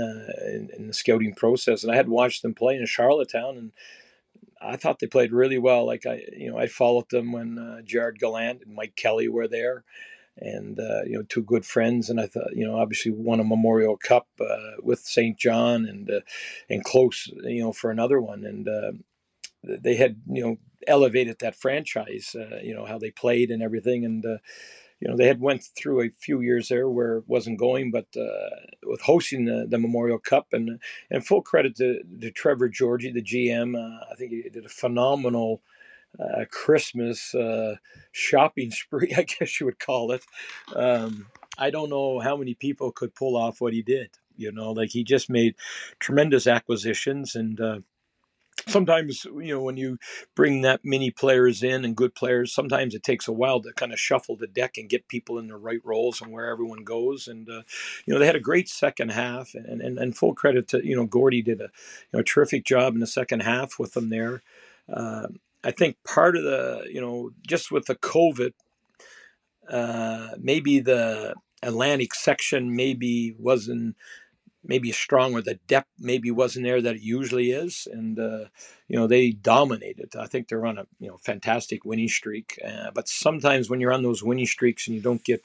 Speaker 3: in the scouting process, and I had watched them play in Charlottetown, and I thought they played really well. Like I followed them when Jared Gallant and Mike Kelly were there, and 2 good friends. And I thought, obviously won a Memorial Cup with St. John, and close, for another one. And they had, elevated that franchise, how they played and everything. And they had went through a few years there where it wasn't going, but with hosting the Memorial Cup, and full credit to Trevor Georgie, the GM. I think he did a phenomenal Christmas shopping spree, I guess you would call it. I don't know how many people could pull off what he did. Like he just made tremendous acquisitions, and sometimes when you bring that many players in and good players, sometimes it takes a while to kind of shuffle the deck and get people in the right roles and where everyone goes. And they had a great second half, and full credit to Gordy did a terrific job in the second half with them there. I think part of the just with the COVID, maybe the Atlantic section wasn't maybe strong, or the depth maybe wasn't there that it usually is, and they dominated. I think they're on a fantastic winning streak, but sometimes when you're on those winning streaks and you don't get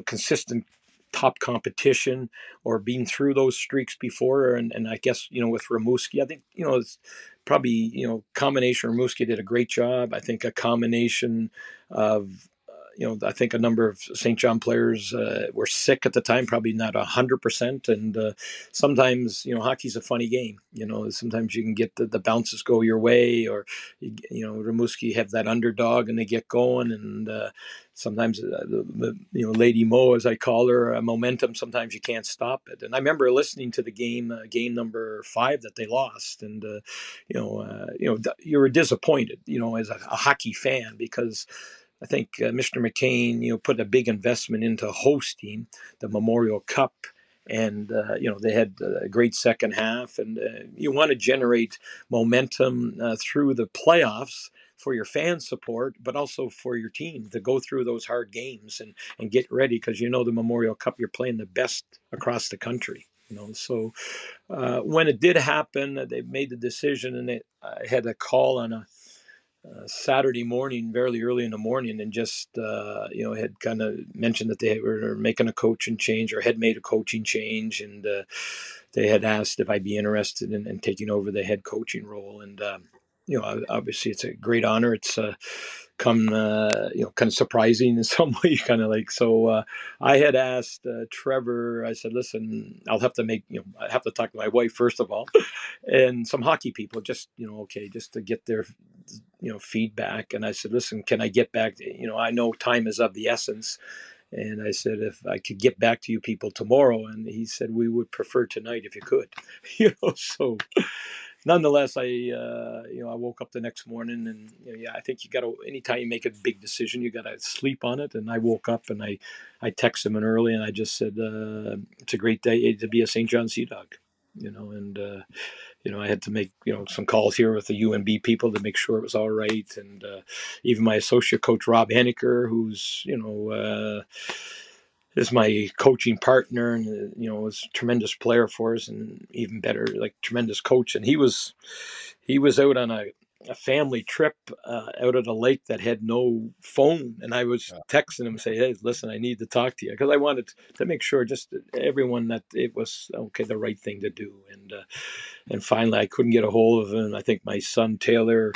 Speaker 3: consistent top competition or been through those streaks before, and I guess with Rimouski, I think it's probably combination. Rimouski did a great job. I think a combination of I think a number of St. John players were sick at the time, probably not 100%. And sometimes, hockey's a funny game. Sometimes you can get the bounces go your way, or, Rimouski have that underdog and they get going. And sometimes, Lady Mo, as I call her, momentum, sometimes you can't stop it. And I remember listening to the game number 5 that they lost. And, you were disappointed, as a hockey fan, because I think Mr. McCain, put a big investment into hosting the Memorial Cup, and they had a great second half, and you want to generate momentum through the playoffs for your fan support, but also for your team to go through those hard games and get ready, because the Memorial Cup, you're playing the best across the country. So when it did happen, they made the decision, and I had a call on a Saturday morning, very early in the morning, and just had kind of mentioned that they were making a coaching change, or had made a coaching change, and they had asked if I'd be interested in taking over the head coaching role. And obviously it's a great honor. It's come, kind of surprising in some way, kind of like, so I had asked Trevor, I said, listen, I have to talk to my wife first of all, and some hockey people, just, okay, just to get their, feedback. And I said, listen, can I get back? I know time is of the essence. And I said, if I could get back to you people tomorrow. And he said, we would prefer tonight if you could, so nonetheless, I woke up the next morning, and I think you got to, anytime you make a big decision, you got to sleep on it. And I woke up and I texted him in early, and I just said, it's a great day to be a St. John Sea Dog, and I had to make some calls here with the UNB people to make sure it was all right, and even my associate coach Rob Henniker, who's is my coaching partner, and was a tremendous player for us, and even better, like tremendous coach. And he was out on a family trip out at a lake that had no phone, and I was texting him, say, hey, listen, I need to talk to you, because I wanted to make sure just everyone that it was okay, the right thing to do. And finally I couldn't get a hold of him. I think my son Taylor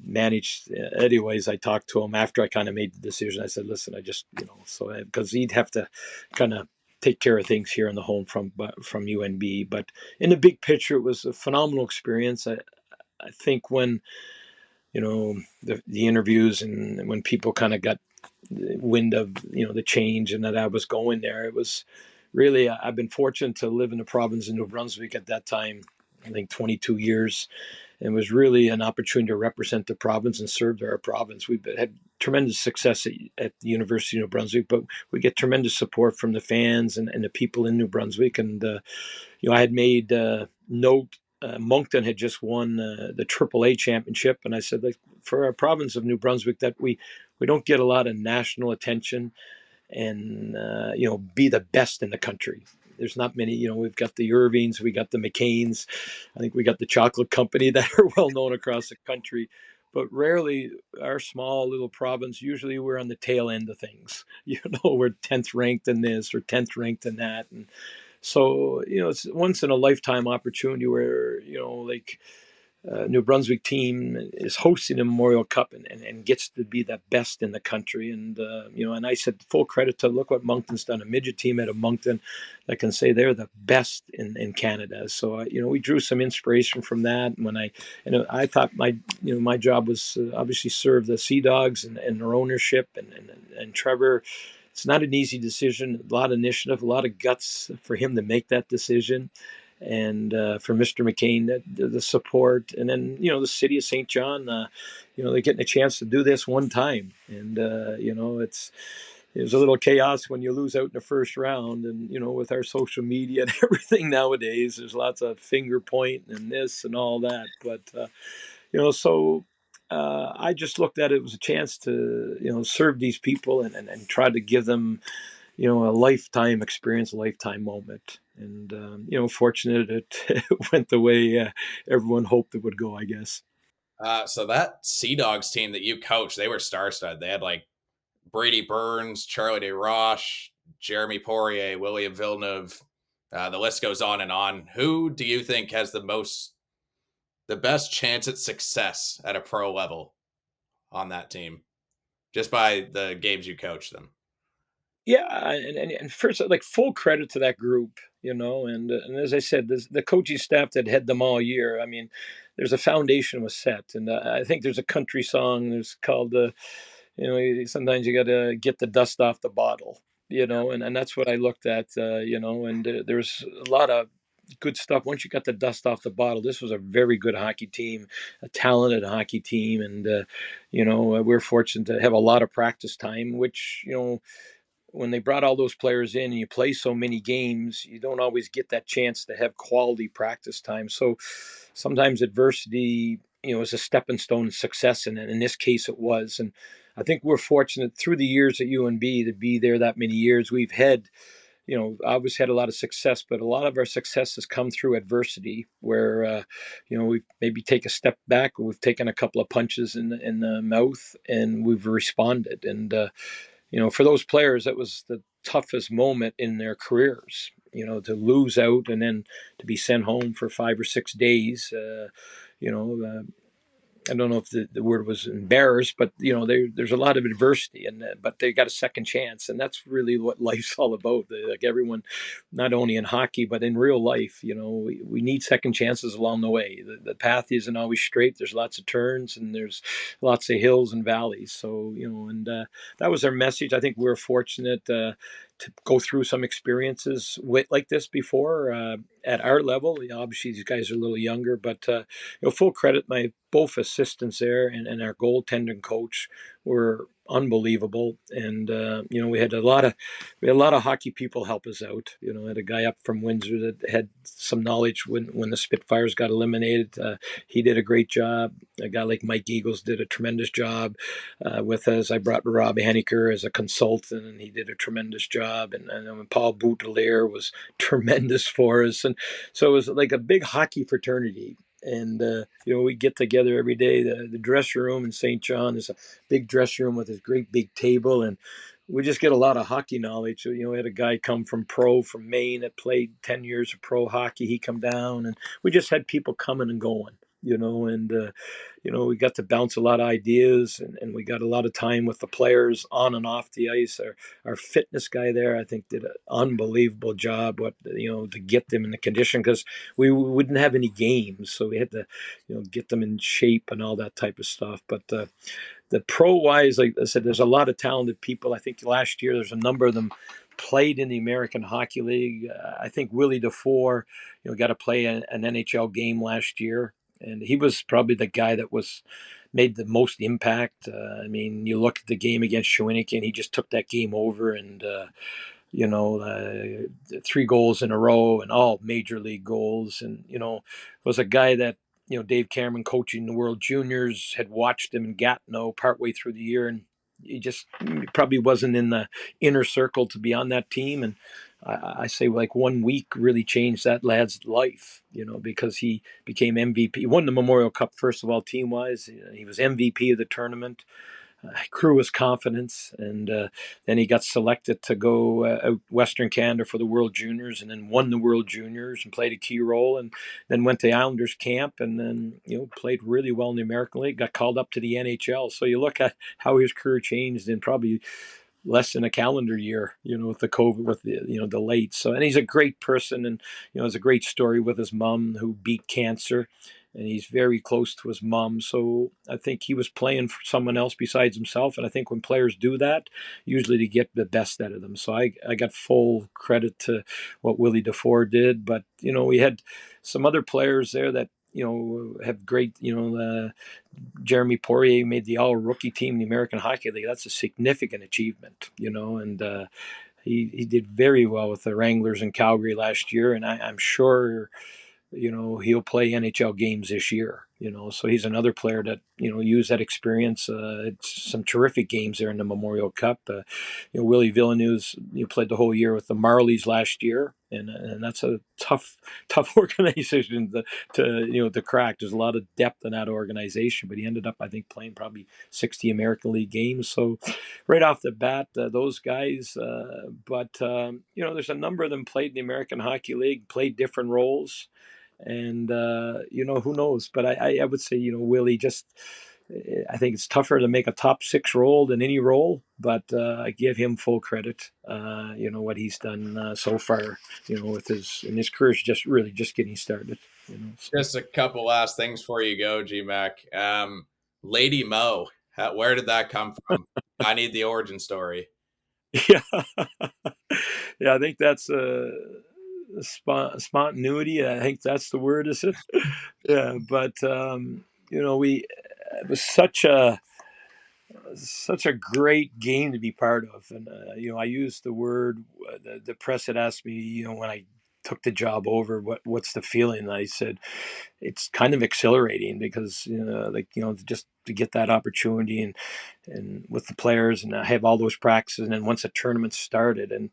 Speaker 3: managed. Anyways, I talked to him after I kind of made the decision. I said, listen, I just, because he'd have to kind of take care of things here in the home from UNB. But in the big picture, it was a phenomenal experience. I think when, the interviews, and when people kind of got wind of, the change, and that I was going there, it was really, I've been fortunate to live in the province of New Brunswick at that time, I think 22 years. And it was really an opportunity to represent the province and serve our province. We've had tremendous success at the University of New Brunswick, but we get tremendous support from the fans and the people in New Brunswick. And, I had made note, Moncton had just won the AAA championship. And I said, like, for our province of New Brunswick, that we don't get a lot of national attention, and be the best in the country. There's not many. We've got the Irvings, we got the McCains, I think we got the chocolate company that are well known across the country, but rarely our small little province. Usually we're on the tail end of things. We're 10th ranked in this or 10th ranked in that. And so it's once in a lifetime opportunity where like New Brunswick team is hosting a Memorial Cup, and gets to be the best in the country. And, and I said, full credit to, look what Moncton's done, a midget team out of Moncton that can say they're the best in Canada. So, we drew some inspiration from that. And I thought my job was obviously serve the Sea Dogs and their ownership and Trevor. It's not an easy decision, a lot of initiative, a lot of guts for him to make that decision. And for Mr. McCain, the support, and then the city of St. John, they're getting a chance to do this one time, and it was a little chaos when you lose out in the first round, and with our social media and everything nowadays, there's lots of finger pointing and this and all that, but so. I just looked at it as a chance to, serve these people and try to give them a lifetime experience, a lifetime moment. And, fortunate it went the way everyone hoped it would go, I guess.
Speaker 1: So that Sea Dogs team that you coached, they were star-studded. They had like Brady Burns, Charlie DeRoche, Jeremy Poirier, William Villeneuve. The list goes on and on. Who do you think has the best chance at success at a pro level on that team, just by the games you coached them?
Speaker 3: Yeah, and first, like, full credit to that group, and as I said, the coaching staff that had them all year. I mean, there's a foundation was set, and I think there's a country song. There's called sometimes you got to get the dust off the bottle, and that's what I looked at, and there's a lot of good stuff. Once you got the dust off the bottle, this was a very good hockey team, a talented hockey team, and we're fortunate to have a lot of practice time, which when they brought all those players in and you play so many games, you don't always get that chance to have quality practice time. So sometimes adversity, is a stepping stone to success. And in this case, it was. And I think we're fortunate through the years at UNB to be there that many years. We've had, obviously had a lot of success, but a lot of our success has come through adversity where, we've maybe take a step back, or we've taken a couple of punches in the mouth, and we've responded. And, for those players, that was the toughest moment in their careers, to lose out and then to be sent home for 5 or 6 days, I don't know if the word was embarrassed, but there's a lot of adversity, and but they got a second chance, and that's really what life's all about. Like everyone, not only in hockey but in real life, we need second chances along the way. The path isn't always straight. There's lots of turns, and there's lots of hills and valleys. So and that was our message. I think we were fortunate to go through some experiences like this before at our level. Obviously, these guys are a little younger, but full credit my both assistants there and our goaltending coach were unbelievable. And we had a lot of hockey people help us out. I had a guy up from Windsor that had some knowledge when the Spitfires got eliminated. He did a great job. A guy like Mike Eagles did a tremendous job with us. I brought Rob Henniker as a consultant, and he did a tremendous job. And Paul Boutelier was tremendous for us. And so it was like a big hockey fraternity. And we get together every day. The dressing room in St. John is a big dressing room with this great big table, and we just get a lot of hockey knowledge. We had a guy come from Maine that played 10 years of pro hockey. He come down, and we just had people coming and going. And we got to bounce a lot of ideas, and we got a lot of time with the players on and off the ice. Our fitness guy there, I think, did an unbelievable job. To get them in the condition, because we wouldn't have any games, so we had to, get them in shape and all that type of stuff. But the pro wise, like I said, there's a lot of talented people. I think last year there's a number of them played in the American Hockey League. I think Willie DeFore, got to play an NHL game last year, and he was probably the guy that made the most impact. You look at the game against Shawinigan, he just took that game over, and 3 goals in a row and all major league goals. And, was a guy that, Dave Cameron, coaching the World Juniors, had watched him in Gatineau partway through the year. And he probably wasn't in the inner circle to be on that team. And I say like 1 week really changed that lad's life, because he became MVP. He won the Memorial Cup, first of all, team wise. He was MVP of the tournament. Grew his confidence, and then he got selected to go out Western Canada for the World Juniors, and then won the World Juniors and played a key role, and then went to Islanders camp, and then played really well in the American League. Got called up to the NHL. So you look at how his career changed in probably less than a calendar year, with the COVID, with the late. So, and he's a great person, and has a great story with his mom who beat cancer, and he's very close to his mom. So I think he was playing for someone else besides himself. And I think when players do that, usually they get the best out of them. So I got full credit to what Willie DeFore did. But, we had some other players there that, have great, Jeremy Poirier made the all-rookie team in the American Hockey League. That's a significant achievement, and he did very well with the Wranglers in Calgary last year. And I'm sure he'll play NHL games this year, so he's another player that, used that experience. It's some terrific games there in the Memorial Cup. Willie Villeneuve, played the whole year with the Marlies last year, and that's a tough organization to crack. There's a lot of depth in that organization, but he ended up, I think, playing probably 60 American League games. So right off the bat, those guys, but there's a number of them played in the American Hockey League, played different roles. And who knows? But I would say, Willie, just I think it's tougher to make a top 6 role than any role, but I give him full credit. What he's done so far, with his career is just getting started. So.
Speaker 1: Just a couple last things before you go, GMAC. Lady Mo, where did that come from? I need the origin story.
Speaker 3: Yeah, yeah, I think that's spontaneity. I think that's the word, is it? Yeah, but it was such a great game to be part of, and I used the word. The press had asked me, when I took the job over, what's the feeling? And I said it's kind of exhilarating, because just to get that opportunity and with the players, and I have all those practices, and then once the tournament started, and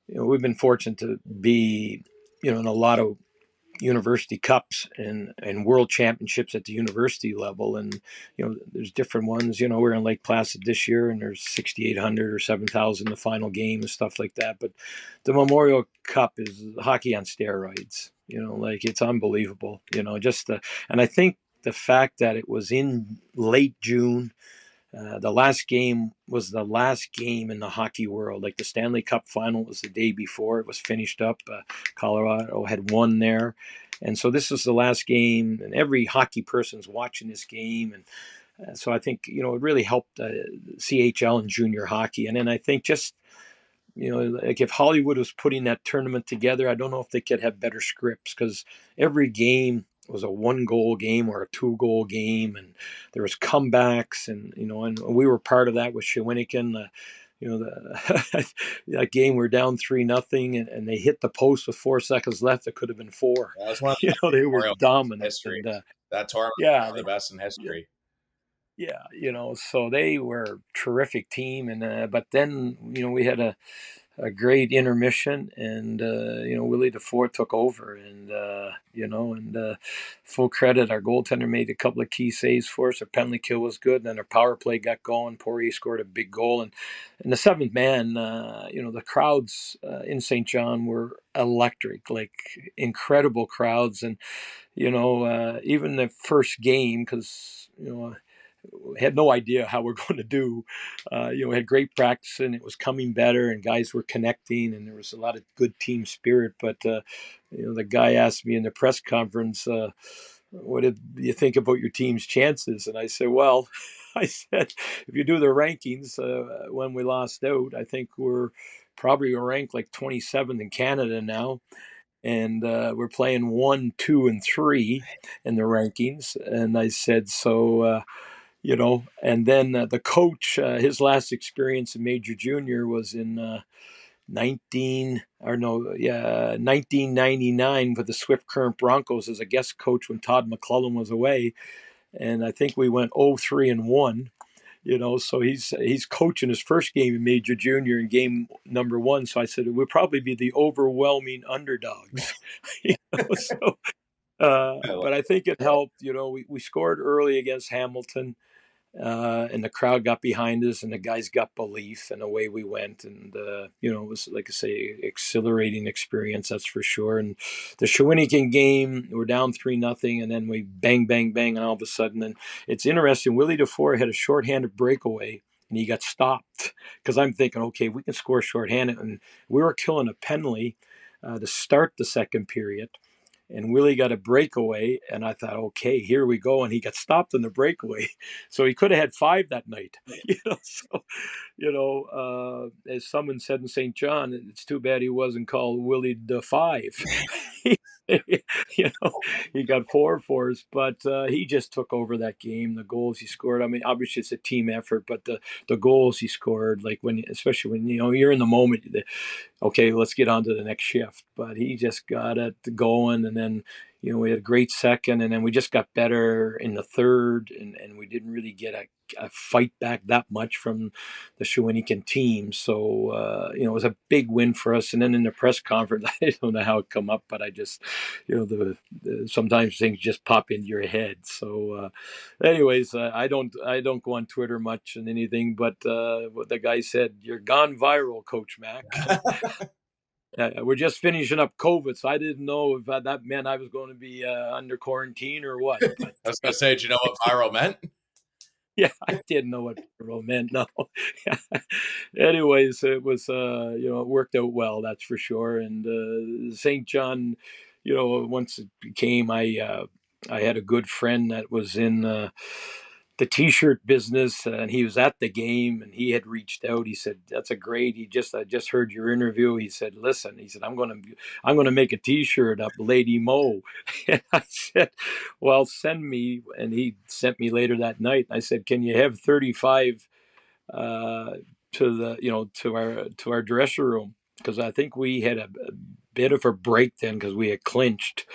Speaker 3: we've been fortunate to be in a lot of university cups and world championships at the university level. And there's different ones. We're in Lake Placid this year, and there's 6,800 or 7,000 the final game and stuff like that. But the Memorial Cup is hockey on steroids. Like, it's unbelievable. And I think the fact that it was in late June. The last game was the last game in the hockey world. Like the Stanley Cup final was the day before it was finished up. Colorado had won there. And so this is the last game, and every hockey person's watching this game. And so I think, it really helped CHL and junior hockey. And then I think just, like if Hollywood was putting that tournament together, I don't know if they could have better scripts, because every game was a 1-goal game or a 2-goal game, and there was comebacks, and and we were part of that with Shawinigan. That game we're down 3-0, and they hit the post with 4 seconds left. It could have been 4.
Speaker 1: That was one of the
Speaker 3: They were
Speaker 1: memorial
Speaker 3: dominant.
Speaker 1: history.
Speaker 3: And,
Speaker 1: that tournament was
Speaker 3: yeah,
Speaker 1: one of the best in history.
Speaker 3: yeah, so they were a terrific team, and but then we had a great intermission, and Willie DeFore took over, and full credit, our goaltender made a couple of key saves for us. Our penalty kill was good, and then our power play got going. Poirier scored a big goal, and the seventh man, the crowds in St. John were electric, like incredible crowds, and even the first game, because had no idea how we're going to do. We had great practice, and it was coming better, and guys were connecting, and there was a lot of good team spirit. But the guy asked me in the press conference, "What did you think about your team's chances?" And I said, "Well," I said, "if you do the rankings, when we lost out, I think we're probably ranked like 27th in Canada now." And we're playing 1, 2, and 3 in the rankings. And I said, so, and then the coach, his last experience in Major Junior was in 1999 for the Swift Current Broncos as a guest coach when Todd McClellan was away. And I think we went 0-3-1. So he's coaching his first game in Major Junior in game number 1. So I said it would probably be the overwhelming underdogs. So, but I think it helped. We scored early against Hamilton, and the crowd got behind us, and the guys got belief, and away we went. And it was, like I say, exhilarating experience, that's for sure. And the Shawinigan game, we're down 3-0, and then we bang, bang, bang, and all of a sudden, and it's interesting. Willie DeFore had a shorthanded breakaway, and he got stopped, because I'm thinking, okay, we can score shorthanded, and we were killing a penalty to start the second period. And Willie got a breakaway, and I thought, okay, here we go. And he got stopped in the breakaway, so he could have had 5 that night. So as someone said in St. John, it's too bad he wasn't called Willie the 5. He got 4 for us, but he just took over that game. The goals he scored, I mean, obviously it's a team effort, but the goals he scored, like especially when you're in the moment, okay, let's get on to the next shift. But he just got it going, and then we had a great second, and then we just got better in the third, and we didn't really get a fight back that much from the Shawinigan team. So it was a big win for us. And then in the press conference, I don't know how it come up, but I just sometimes things just pop into your head. So anyways, I don't go on Twitter much and anything, but what the guy said, "You're gone viral, Coach Mac." We're just finishing up COVID, so I didn't know if that meant I was going to be under quarantine or what. But
Speaker 1: I was going to say, do you know what viral meant?
Speaker 3: yeah, I didn't know what viral meant. No. Anyways, it was it worked out well, that's for sure. And St. John, once it became, I had a good friend that was in the T-shirt business, and he was at the game, and he had reached out. He said, "That's a great." I just heard your interview. He said, "Listen," he said, I'm gonna make a T-shirt up, Lady Mo." And I said, "Well, send me." And he sent me later that night. I said, "Can you have 35 uh, to our dresser room?" Because I think we had a bit of a break then, because we had clinched,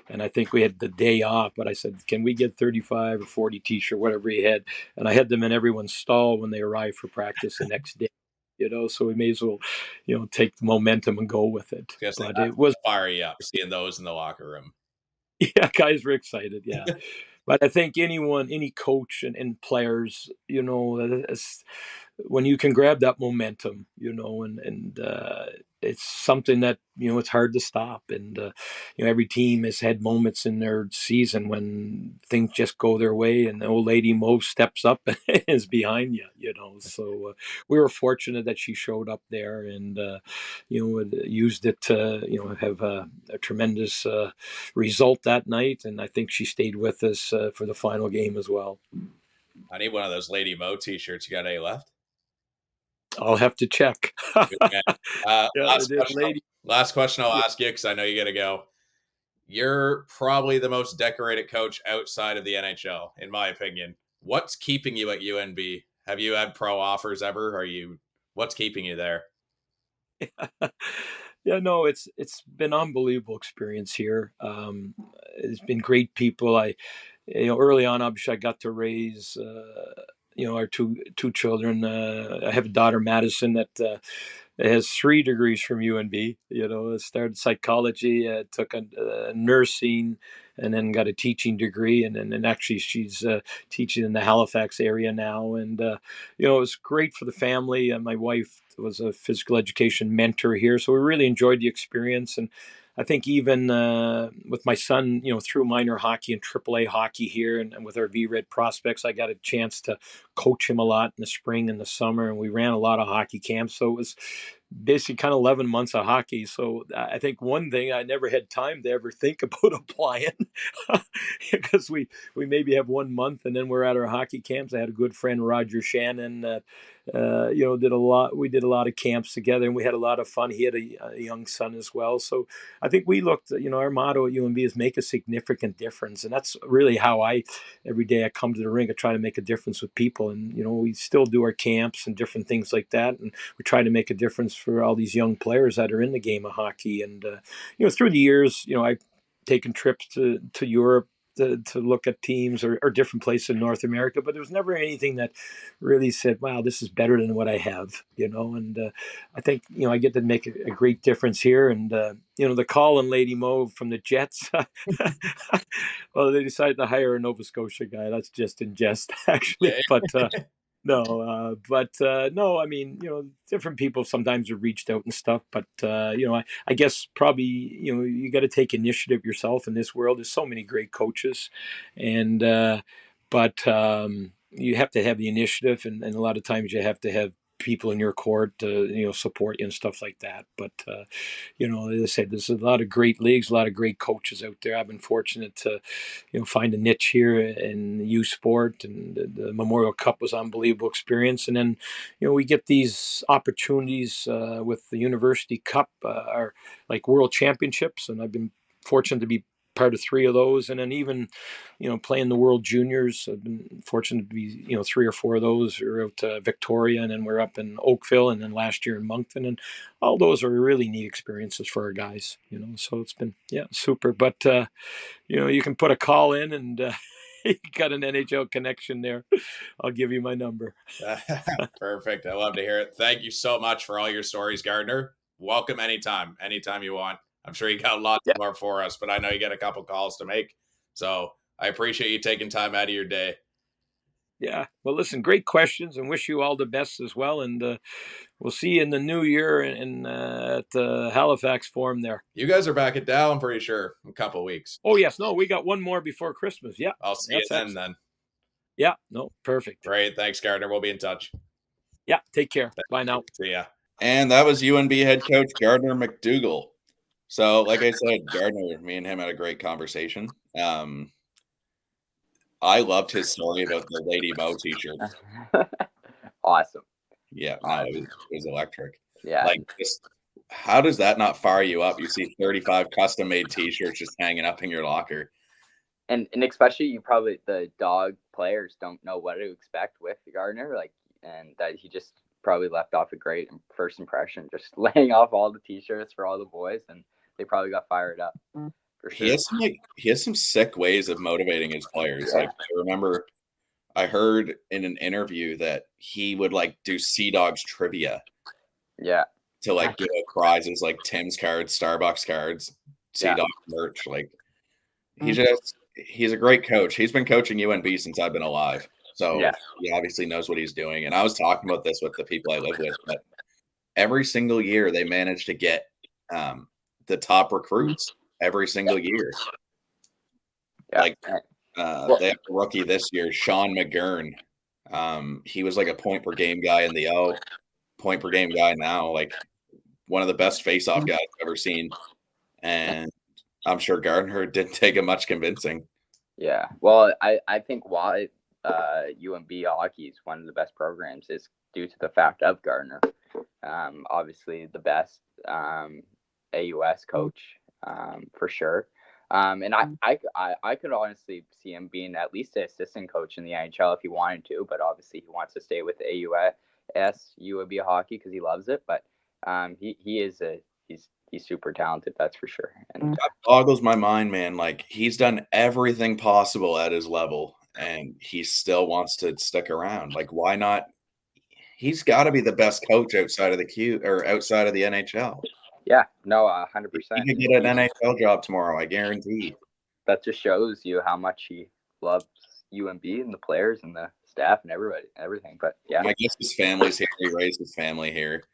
Speaker 3: and I think we had the day off. But I said, "Can we get 35 or 40 T-shirt, whatever he had?" And I had them in everyone's stall when they arrived for practice the next day. So we may as well, take the momentum and go with it. But it was
Speaker 1: fire you up seeing those in the locker room.
Speaker 3: Yeah, guys were excited. Yeah. But I think any coach and players, when you can grab that momentum, and it's something that, it's hard to stop. And, every team has had moments in their season when things just go their way and the old lady Mo steps up and is behind you, So we were fortunate that she showed up there and, used it to, have a tremendous result that night. And I think she stayed with us for the final game as well.
Speaker 1: I need one of those Lady Mo t-shirts. You got any left?
Speaker 3: I'll have to check.
Speaker 1: Last question I'll ask you, because I know you got to go. You're probably the most decorated coach outside of the NHL, in my opinion. What's keeping you at UNB? Have you had pro offers ever? What's keeping you there?
Speaker 3: Yeah, no, it's been unbelievable experience here. It's been great people. Early on, obviously, I got to raise, our two children. I have a daughter, Madison, that has 3 degrees from UNB. Started psychology, took a nursing, and then got a teaching degree. And actually, she's teaching in the Halifax area now. And, it was great for the family. My wife was a physical education mentor here. So we really enjoyed the experience. And I think even with my son, through minor hockey and AAA hockey here and with our V-Red prospects, I got a chance to coach him a lot in the spring and the summer. And we ran a lot of hockey camps. So it was basically kind of 11 months of hockey. So I think one thing I never had time to ever think about applying because we maybe have 1 month and then we're at our hockey camps. I had a good friend, Roger Shannon, that, did a lot. We did a lot of camps together and we had a lot of fun. He had a young son as well. So I think we looked, our motto at UNB is make a significant difference. And that's really how every day I come to the rink, I try to make a difference with people. And, we still do our camps and different things like that. And we try to make a difference for all these young players that are in the game of hockey. And, through the years, I've taken trips to Europe to look at teams or different places in North America, but there was never anything that really said, wow, this is better than what I have, and I think, I get to make a great difference here. And, the call on Lady Mo from the Jets, well, they decided to hire a Nova Scotia guy. That's just in jest, actually. But no, no, I mean, different people sometimes have reached out and stuff, but, I guess probably, you got to take initiative yourself in this world. There's so many great coaches and, but you have to have the initiative and a lot of times you have to have people in your court to, support you and stuff like that. But, as I said, there's a lot of great leagues, a lot of great coaches out there. I've been fortunate to, find a niche here in youth sport, and the Memorial Cup was an unbelievable experience. And then, we get these opportunities with the University Cup, or like World Championships, and I've been fortunate to be part of 3 of those. And then even, playing the World Juniors, I've been fortunate to be, 3 or 4 of those. We're out to Victoria, and then we're up in Oakville, and then last year in Moncton. And all those are really neat experiences for our guys, so it's been, super. But, you can put a call in and you got an NHL connection there. I'll give you my number.
Speaker 1: Perfect. I love to hear it. Thank you so much for all your stories, Gardiner. Welcome anytime you want. I'm sure you got lots more for us, but I know you got a couple calls to make. So I appreciate you taking time out of your day.
Speaker 3: Yeah. Well, listen, great questions and wish you all the best as well. And we'll see you in the new year at the Halifax Forum there.
Speaker 1: You guys are back at Dow, I'm pretty sure, in a couple of weeks.
Speaker 3: Oh, yes. No, we got one more before Christmas. Yeah.
Speaker 1: I'll see you then.
Speaker 3: Yeah. No, perfect.
Speaker 1: Great. Thanks, Gardiner. We'll be in touch.
Speaker 3: Yeah. Take care. Bye now.
Speaker 1: See ya. And that was UNB head coach Gardiner MacDougall. So, like I said, Gardiner, me and him had a great conversation. I loved his story about the Lady Mo t-shirt.
Speaker 2: Awesome.
Speaker 1: Yeah, no, it was electric.
Speaker 2: Yeah.
Speaker 1: Like, how does that not fire you up? You see 35 custom-made t-shirts just hanging up in your locker.
Speaker 2: And especially the dog players don't know what to expect with Gardiner, and that he just probably left off a great first impression, just laying off all the t-shirts for all the boys, and they probably got fired up. For sure.
Speaker 1: He has some sick ways of motivating his players. Yeah. Like, I remember I heard in an interview that he would do Sea Dogs trivia.
Speaker 2: Yeah.
Speaker 1: To give out prizes like Tim's cards, Starbucks cards, Sea Dogs merch. He's a great coach. He's been coaching UNB since I've been alive. So he obviously knows what he's doing. And I was talking about this with the people I live with, but every single year they manage to get the top recruits every single year.
Speaker 2: Yeah.
Speaker 1: Like they have a rookie this year, Sean McGurn. He was like a point per game guy in the point per game guy now, like one of the best face-off guys I've ever seen. And I'm sure Gardner didn't take him much convincing.
Speaker 2: Yeah. Well, I think why UMB hockey is one of the best programs is due to the fact of Gardner. Obviously the best AUS coach for sure. And I could honestly see him being at least an assistant coach in the NHL if he wanted to, but obviously he wants to stay with AUS UAB hockey because he loves it. But he's super talented, that's for sure. And
Speaker 1: that boggles my mind, man. Like he's done everything possible at his level, and he still wants to stick around. Like why not? He's got to be the best coach outside of the Q or outside of the NHL.
Speaker 2: Yeah, no, 100%.
Speaker 1: He could get an NHL job tomorrow, I guarantee.
Speaker 2: That just shows you how much he loves UMB and the players and the staff and everything. But yeah,
Speaker 1: I guess his family's here. He raised his family here.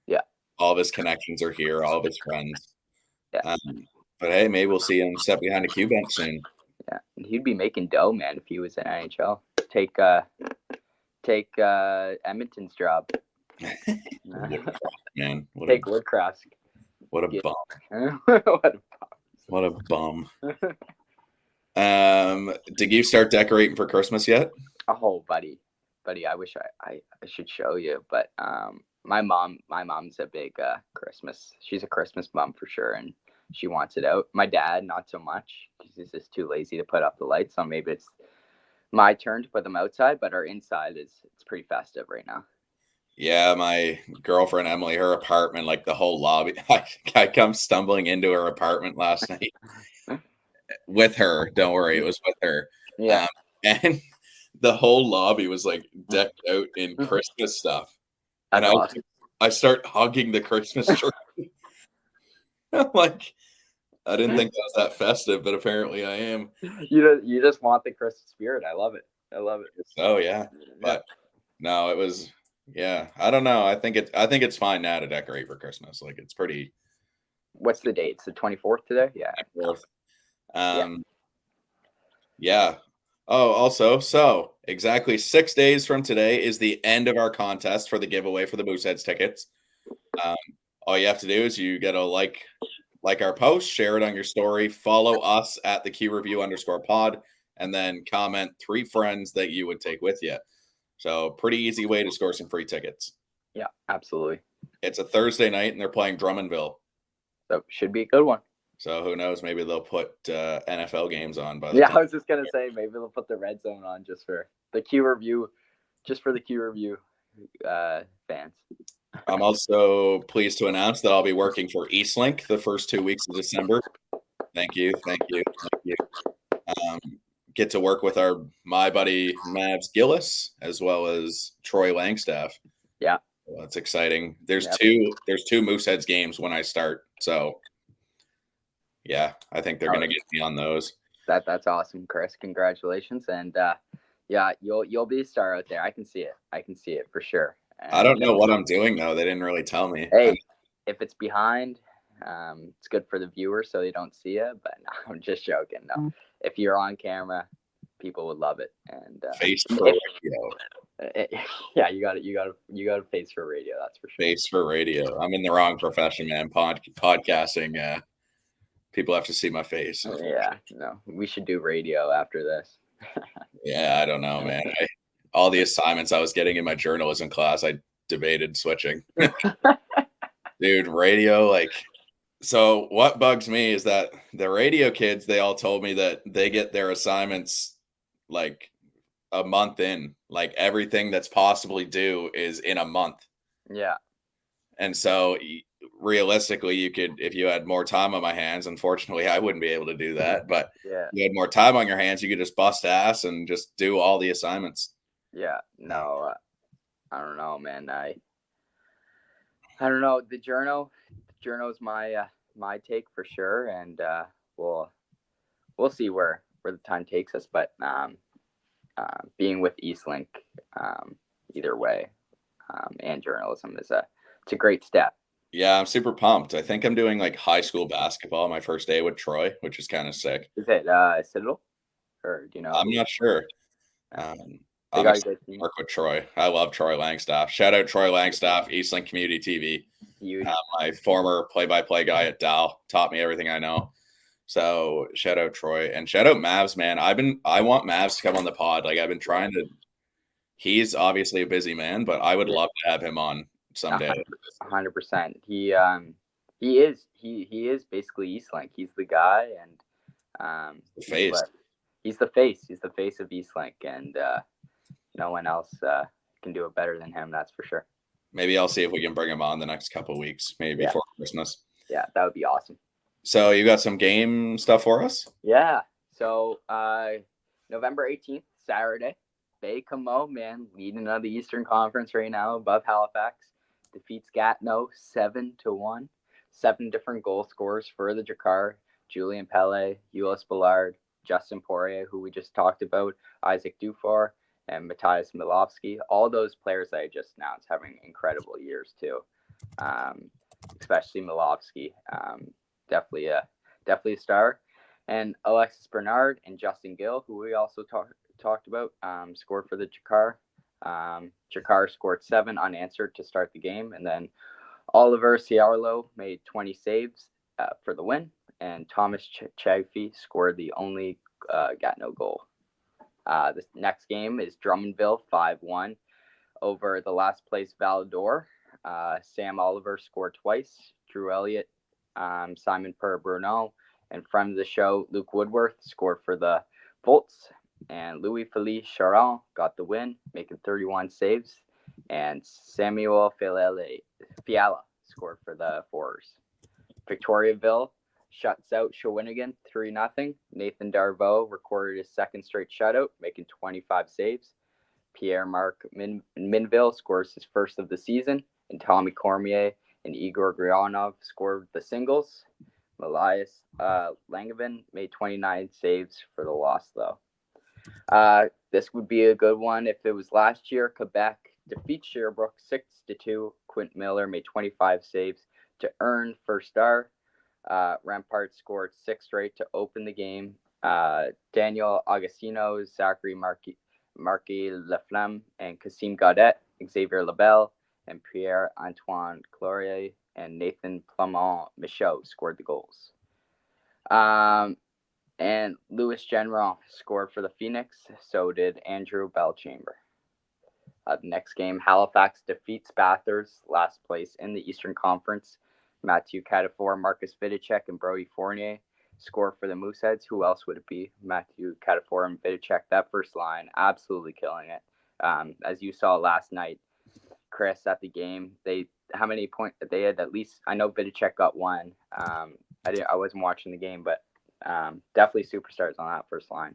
Speaker 2: Yeah,
Speaker 1: all of his connections are here. All of his friends.
Speaker 2: Yeah,
Speaker 1: but hey, maybe we'll see him step behind a Q bench soon.
Speaker 2: Yeah, and he'd be making dough, man, if he was in NHL. Take Edmonton's job.
Speaker 1: Man,
Speaker 2: take Woodcross.
Speaker 1: What a bum. What a bum. Did you start decorating for Christmas yet?
Speaker 2: Oh, buddy, I wish I should show you, but my mom's a big Christmas. She's a Christmas mom for sure, and she wants it out. My dad, not so much. He's just too lazy to put up the lights, so maybe it's my turn to put them outside. But our inside it's pretty festive right now.
Speaker 1: Yeah, my girlfriend Emily, her apartment, like the whole lobby. I come stumbling into her apartment last night with her. Don't worry, it was with her.
Speaker 2: Yeah,
Speaker 1: and the whole lobby was like decked out in Christmas stuff.
Speaker 2: That's
Speaker 1: and
Speaker 2: awesome.
Speaker 1: I start hugging the Christmas tree. I'm like, I didn't think that was that festive, but apparently I am.
Speaker 2: You just want the Christmas spirit. I love it.
Speaker 1: Oh yeah, but no, it was. Yeah, I don't know. I think it's fine now to decorate for Christmas. Like it's pretty.
Speaker 2: What's the date? It's the 24th today. Yeah.
Speaker 1: 24th. Yeah. Oh, also, so exactly 6 days from today is the end of our contest for the giveaway for the Mooseheads tickets. All you have to do is you gotta like our post, share it on your story, follow us at the QReview_pod, and then comment 3 friends that you would take with you. So pretty easy way to score some free tickets.
Speaker 2: Yeah, absolutely.
Speaker 1: It's a Thursday night and they're playing Drummondville.
Speaker 2: So should be a good one.
Speaker 1: So who knows? Maybe they'll put NFL games on.
Speaker 2: I was just going to say, maybe they'll put the Red Zone on just for the Q Review fans.
Speaker 1: I'm also pleased to announce that I'll be working for Eastlink the first 2 weeks of December. Thank you. Get to work with my buddy Mavs Gillis as well as Troy Langstaff.
Speaker 2: Yeah,
Speaker 1: well, that's exciting. There's two Mooseheads games when I start, so yeah, I think they're gonna get me on those.
Speaker 2: That's awesome, Chris. Congratulations, and yeah, you'll be a star out there. I can see it for sure. And
Speaker 1: I don't know what I'm doing though. They didn't really tell me.
Speaker 2: Hey, if it's behind, it's good for the viewer so they don't see it. But no, I'm just joking. No, if you're on camera, people would love it. And
Speaker 1: face for radio.
Speaker 2: Yeah, you got to face for radio. That's for sure.
Speaker 1: Face for radio. I'm in the wrong profession, man. Podcasting. People have to see my face.
Speaker 2: Yeah, no, we should do radio after this.
Speaker 1: Yeah, I don't know, man. All the assignments I was getting in my journalism class, I debated switching. Dude, radio, like, so what bugs me is that the radio kids, they all told me that they get their assignments like a month in, like everything that's possibly due is in a month.
Speaker 2: Yeah.
Speaker 1: And so realistically, you could, if you had more time on my hands, unfortunately, I wouldn't be able to do that. But
Speaker 2: yeah,
Speaker 1: you had more time on your hands, you could just bust ass and just do all the assignments.
Speaker 2: Yeah, no, I don't know, man. I don't know. The journo's my take for sure, and we'll see where the time takes us. But being with Eastlink, either way, and journalism is it's a great step.
Speaker 1: Yeah, I'm super pumped. I think I'm doing like high school basketball my first day with Troy, which is kind of sick.
Speaker 2: Is it Citadel, or do you know
Speaker 1: I'm
Speaker 2: who?
Speaker 1: not sure.
Speaker 2: Yeah. They
Speaker 1: I'm
Speaker 2: got a
Speaker 1: excited
Speaker 2: good
Speaker 1: to
Speaker 2: team.
Speaker 1: work with Troy. I love Troy Langstaff. Shout out Troy Langstaff, Eastlink Community TV.
Speaker 2: Huge.
Speaker 1: My former play-by-play guy at Dow taught me everything I know. So shout out Troy and shout out Mavs, man. I want Mavs to come on the pod. Like I've been trying to. He's obviously a busy man, but I would love to have him on someday.
Speaker 2: 100%. He is basically Eastlink. He's the guy, and
Speaker 1: The face.
Speaker 2: He's the face. He's the face of Eastlink, and no one else can do it better than him. That's for sure.
Speaker 1: Maybe I'll see if we can bring him on the next couple of weeks, maybe before Christmas.
Speaker 2: Yeah, that would be awesome.
Speaker 1: So you got some game stuff for us?
Speaker 2: Yeah. So November 18th, Saturday, Bay-Camo, man, leading of the Eastern Conference right now, above Halifax, defeats Gatineau 7-1. 7 different goal scorers for the Drakkar: Julien Pelle, Ulysse Ballard, Justin Poirier, who we just talked about, Isaac Dufour, and Matthias Milovsky. All those players that I just announced having incredible years too, especially Milovsky. Definitely a star. And Alexis Bernard and Justin Gill, who we also talked about, scored for the Drakkar. Drakkar scored 7 unanswered to start the game, and then Oliver Ciarlo made 20 saves for the win, and Thomas Chagfi scored the only Gatineau goal. The next game is Drummondville 5-1 over the last place Val-d'Or. Sam Oliver scored twice. Drew Elliott, Simon Per-Bruno, and friend of the show, Luke Woodworth, scored for the Volts. And Louis-Philippe Charon got the win, making 31 saves. And Samuel Fiala scored for the Foreurs. Victoriaville shuts out Shawinigan 3-0. Nathan Darvaux recorded his second straight shutout, making 25 saves. Pierre-Marc Minville scores his first of the season, and Tommy Cormier and Igor Grionov scored the singles. Elias Langevin made 29 saves for the loss, though. This would be a good one if it was last year. Quebec defeats Sherbrooke 6-2. Quint Miller made 25 saves to earn first star. Rampart scored 6 straight to open the game. Daniel Agostino, Zachary Marquis Laflamme, and Kassim Gaudet, Xavier Labelle, and Pierre-Antoine Clorier, and Nathan Plamont Michaud scored the goals. And Louis General scored for the Phoenix. So did Andrew Belchamber. The next game, Halifax defeats Bathurst, last place in the Eastern Conference. Matthew Cadafor, Marcus Vidicek, and Brody Fournier score for the Mooseheads. Who else would it be? Matthew Cadafor and Vidicek. That first line, absolutely killing it. As you saw last night, Chris, at the game, how many points they had? At least I know Vidicek got 1. I wasn't watching the game, but definitely superstars on that first line.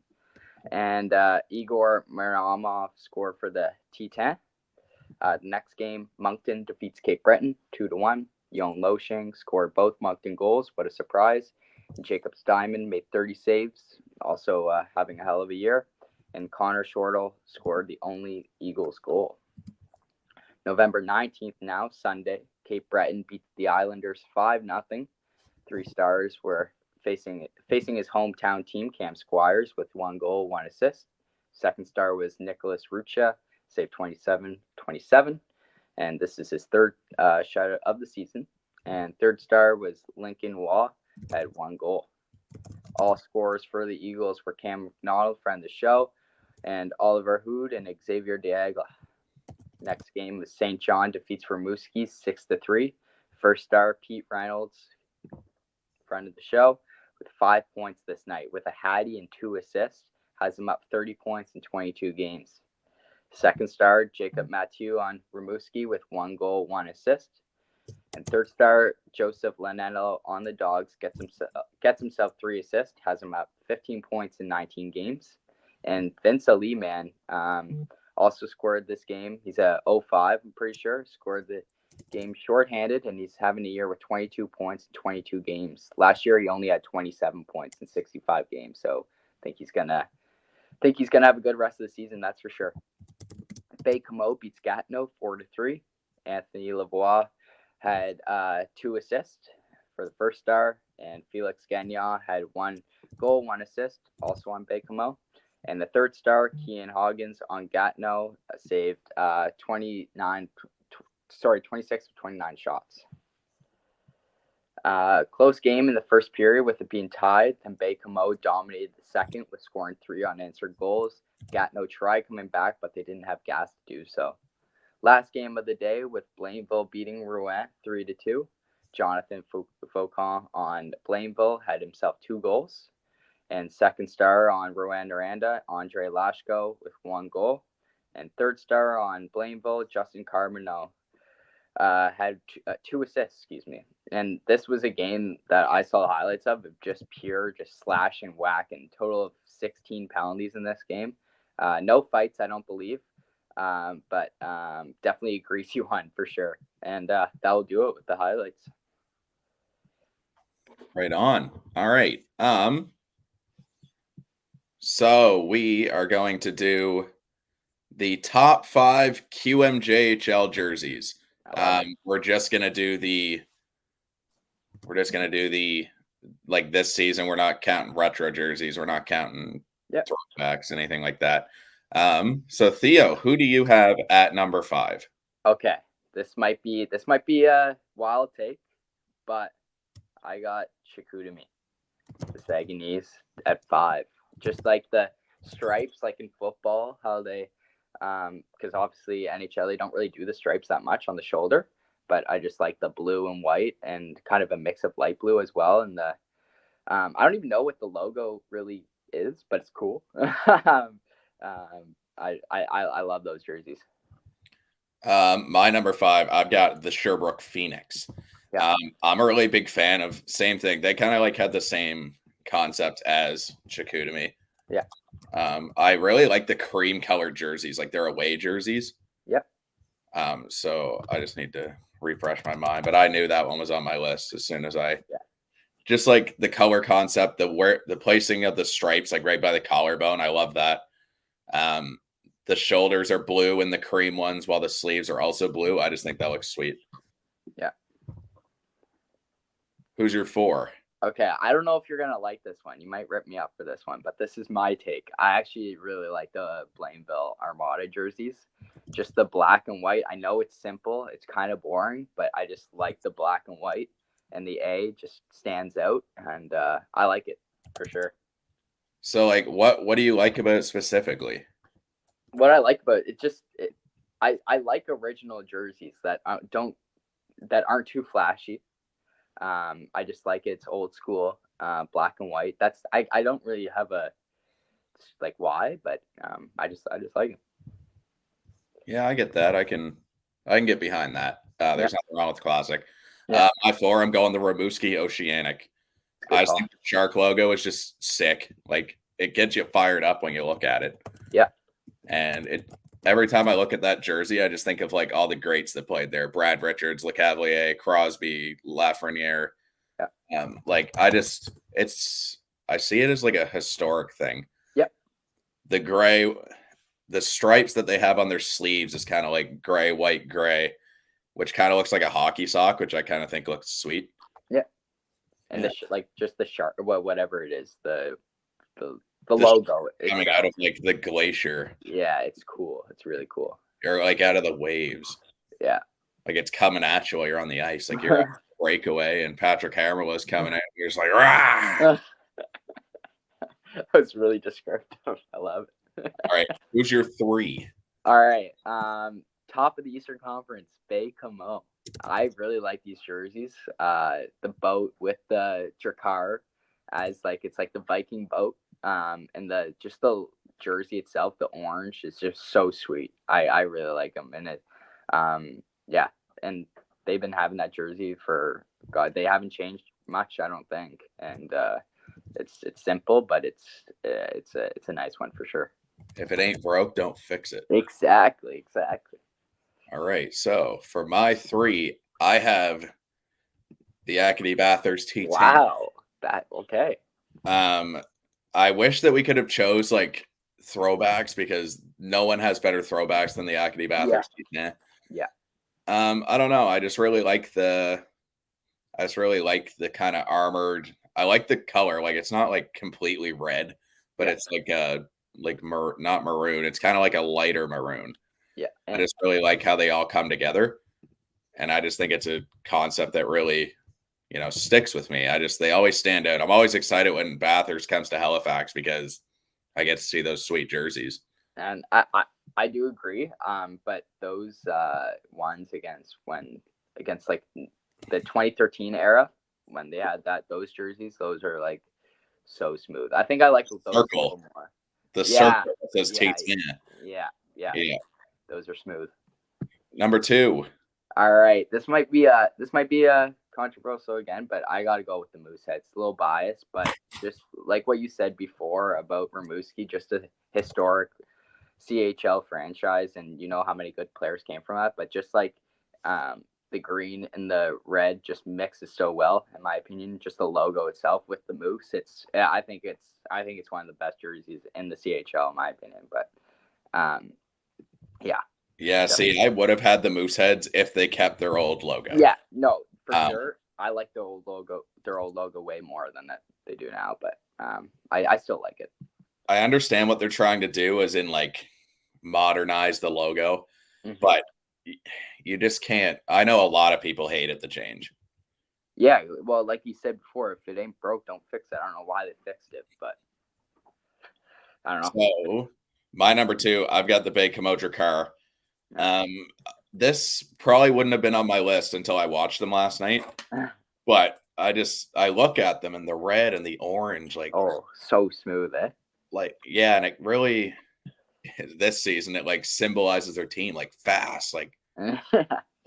Speaker 2: And Igor Miramov scored for the T10. The next game, Moncton defeats Cape Breton 2-1. Yon Loshing scored both Moncton goals. What a surprise. Jacob Steinman made 30 saves, also having a hell of a year. And Connor Shortle scored the only Eagles goal. November 19th now, Sunday, Cape Breton beats the Islanders 5-0. 3 stars were facing his hometown team, Cam Squires, with 1 goal, 1 assist. Second star was Nicholas Rucha, saved 27. And this is his 3rd shutout of the season. And third star was Lincoln Waugh, had 1 goal. All scorers for the Eagles were Cam McDonald, friend of the show, and Oliver Hood and Xavier Diagla. Next game was St. John defeats Rimouski 6-3. First star, Pete Reynolds, friend of the show, with 5 points this night, with a Hattie and 2 assists, has him up 30 points in 22 games. Second star, Jacob Mathieu on Rimouski with 1 goal, 1 assist. And third star, Joseph Lanello on the Dogs gets himself 3 assists, has him up 15 points in 19 games. And Vince Ali, man, also scored this game. He's a 0-5, I'm pretty sure. Scored the game shorthanded, and he's having a year with 22 points in 22 games. Last year, he only had 27 points in 65 games. So I think he's gonna have a good rest of the season. That's for sure. Bay-Camo beats Gatineau 4-3. Anthony Lavoie had 2 assists for the first star, and Felix Gagnon had 1 goal, 1 assist, also on Baie-Comeau. And the third star, Kian Hoggins on Gatineau, saved 26 of 29 shots. Close game in the first period with it being tied, and Baie-Comeau dominated the second with scoring 3 unanswered goals. Gatineau tried coming back, but they didn't have gas to do so. Last game of the day with Blainville beating Rouen 3-2. Jonathan Faucon on Blainville had himself 2 goals. And second star on Rouen-Noranda, Andre Lashko with 1 goal. And third star on Blainville, Justin Carbonneau had 2 assists, And this was a game that I saw the highlights of just pure, slash and whack, and total of 16 penalties in this game. No fights, I don't believe, but definitely a greasy one for sure. And that will do it with the highlights.
Speaker 1: Right on. All right. So we are going to do the top 5 QMJHL jerseys. We're just gonna do the like this season. We're not counting retro jerseys. We're not counting throwbacks, anything like that. So Theo, who do you have at number 5?
Speaker 2: Okay, this might be a wild take, but I got Chicoutimi, the Saguenay's, at 5. Just like the stripes, like in football, how they, because obviously NHL, they don't really do the stripes that much on the shoulder, but I just like the blue and white and kind of a mix of light blue as well. And the, I don't even know what the logo really is, but it's cool. I love those jerseys.
Speaker 1: My number 5, I've got the Sherbrooke Phoenix. Yeah. I'm a really big fan of, same thing. They kind of like had the same concept as Chicoutimi.
Speaker 2: Yeah.
Speaker 1: I really like the cream colored jerseys, like their away jerseys.
Speaker 2: Yep.
Speaker 1: So I just need to refresh my mind, but I knew that one was on my list as soon as just like the color concept, the placing of the stripes, like right by the collarbone. I love that. The shoulders are blue and the cream ones, while the sleeves are also blue. I just think that looks sweet.
Speaker 2: Yeah.
Speaker 1: Who's your 4?
Speaker 2: Okay, I don't know if you're going to like this one. You might rip me up for this one, but this is my take. I actually really like the Blainville Armada jerseys. Just the black and white. I know it's simple. It's kind of boring, but I just like the black and white. And the A just stands out, and I like it for sure.
Speaker 1: So, like, what do you like about it specifically?
Speaker 2: What I like about it, I like original jerseys that aren't too flashy. I just like it's old school, black and white. I don't really have a like why, but I just like it.
Speaker 1: Yeah, I get that. I can get behind that. There's nothing wrong with the classic.
Speaker 2: Yeah.
Speaker 1: My 4, I'm going the Rimouski Oceanic. I just think the shark logo is just sick. Like, it gets you fired up when you look at it.
Speaker 2: Yeah.
Speaker 1: And every time I look at that jersey, I just think of like all the greats that played there: Brad Richards, LeCavalier, Crosby, Lafreniere.
Speaker 2: Yeah.
Speaker 1: I see it as like a historic thing.
Speaker 2: Yep.
Speaker 1: The stripes that they have on their sleeves is kind of like gray, white, gray, which kind of looks like a hockey sock, which I kind of think looks sweet.
Speaker 2: Yeah. And just the shark, whatever it is, the logo
Speaker 1: coming out of like the glacier.
Speaker 2: Yeah, it's cool. It's really cool.
Speaker 1: You're like out of the waves.
Speaker 2: Yeah.
Speaker 1: Like it's coming at you while you're on the ice. Like you're a breakaway, and Patrick Hammer is coming at you. You're just like, rah!
Speaker 2: That was really descriptive. I love it.
Speaker 1: All right. Who's your 3?
Speaker 2: All right. Top of the Eastern Conference, Baie-Comeau. I really like these jerseys. The boat with the Drakkar as like it's like the Viking boat. And the jersey itself, the orange, is just so sweet. I really like them, and it, yeah. And they've been having that jersey for they haven't changed much, I don't think. And it's simple, but it's a nice one for sure.
Speaker 1: If it ain't broke, don't fix it.
Speaker 2: Exactly.
Speaker 1: All right. So for my 3, I have the Acadie Bathurst T10.
Speaker 2: Wow. Okay.
Speaker 1: I wish that we could have chose like throwbacks, because no one has better throwbacks than the Acadie Bathurst.
Speaker 2: Yeah.
Speaker 1: I don't know. I just really like the kind of armored. I like the color. Like it's not like completely red, but
Speaker 2: Yeah.
Speaker 1: it's like not maroon. It's kind of like a lighter maroon.
Speaker 2: Yeah.
Speaker 1: I just really like how they all come together. And I just think it's a concept that really, sticks with me. They always stand out. I'm always excited when Bathurst comes to Halifax because I get to see those sweet jerseys.
Speaker 2: And I do agree. But those ones against like the 2013 era when they had those jerseys, those are like so smooth. I think I like those a little more.
Speaker 1: The circle that says T10.
Speaker 2: Yeah. Those are smooth.
Speaker 1: Number 2.
Speaker 2: All right, this might be controversial again, but I got to go with the Mooseheads. It's a little biased, but just like what you said before about Rimouski, just a historic CHL franchise, and you know how many good players came from that. But just like the green and the red just mixes so well, in my opinion. Just the logo itself with the moose, I think it's one of the best jerseys in the CHL, in my opinion. But yeah.
Speaker 1: Yeah, see, I would have had the Mooseheads if they kept their old logo.
Speaker 2: Yeah, no, for sure. I like their old logo way more than that they do now, but I still like it.
Speaker 1: I understand what they're trying to do as in like modernize the logo, but you just can't. I know a lot of people hated the change.
Speaker 2: Yeah, well, like you said before, if it ain't broke, don't fix it. I don't know why they fixed it, but I don't know.
Speaker 1: So my number 2, I've got the Bay Camodra car. This probably wouldn't have been on my list until I watched them last night, but I look at them and the red and the orange, like,
Speaker 2: oh, so smooth, eh?
Speaker 1: Like, yeah, and it really this season it like symbolizes their team, like fast, like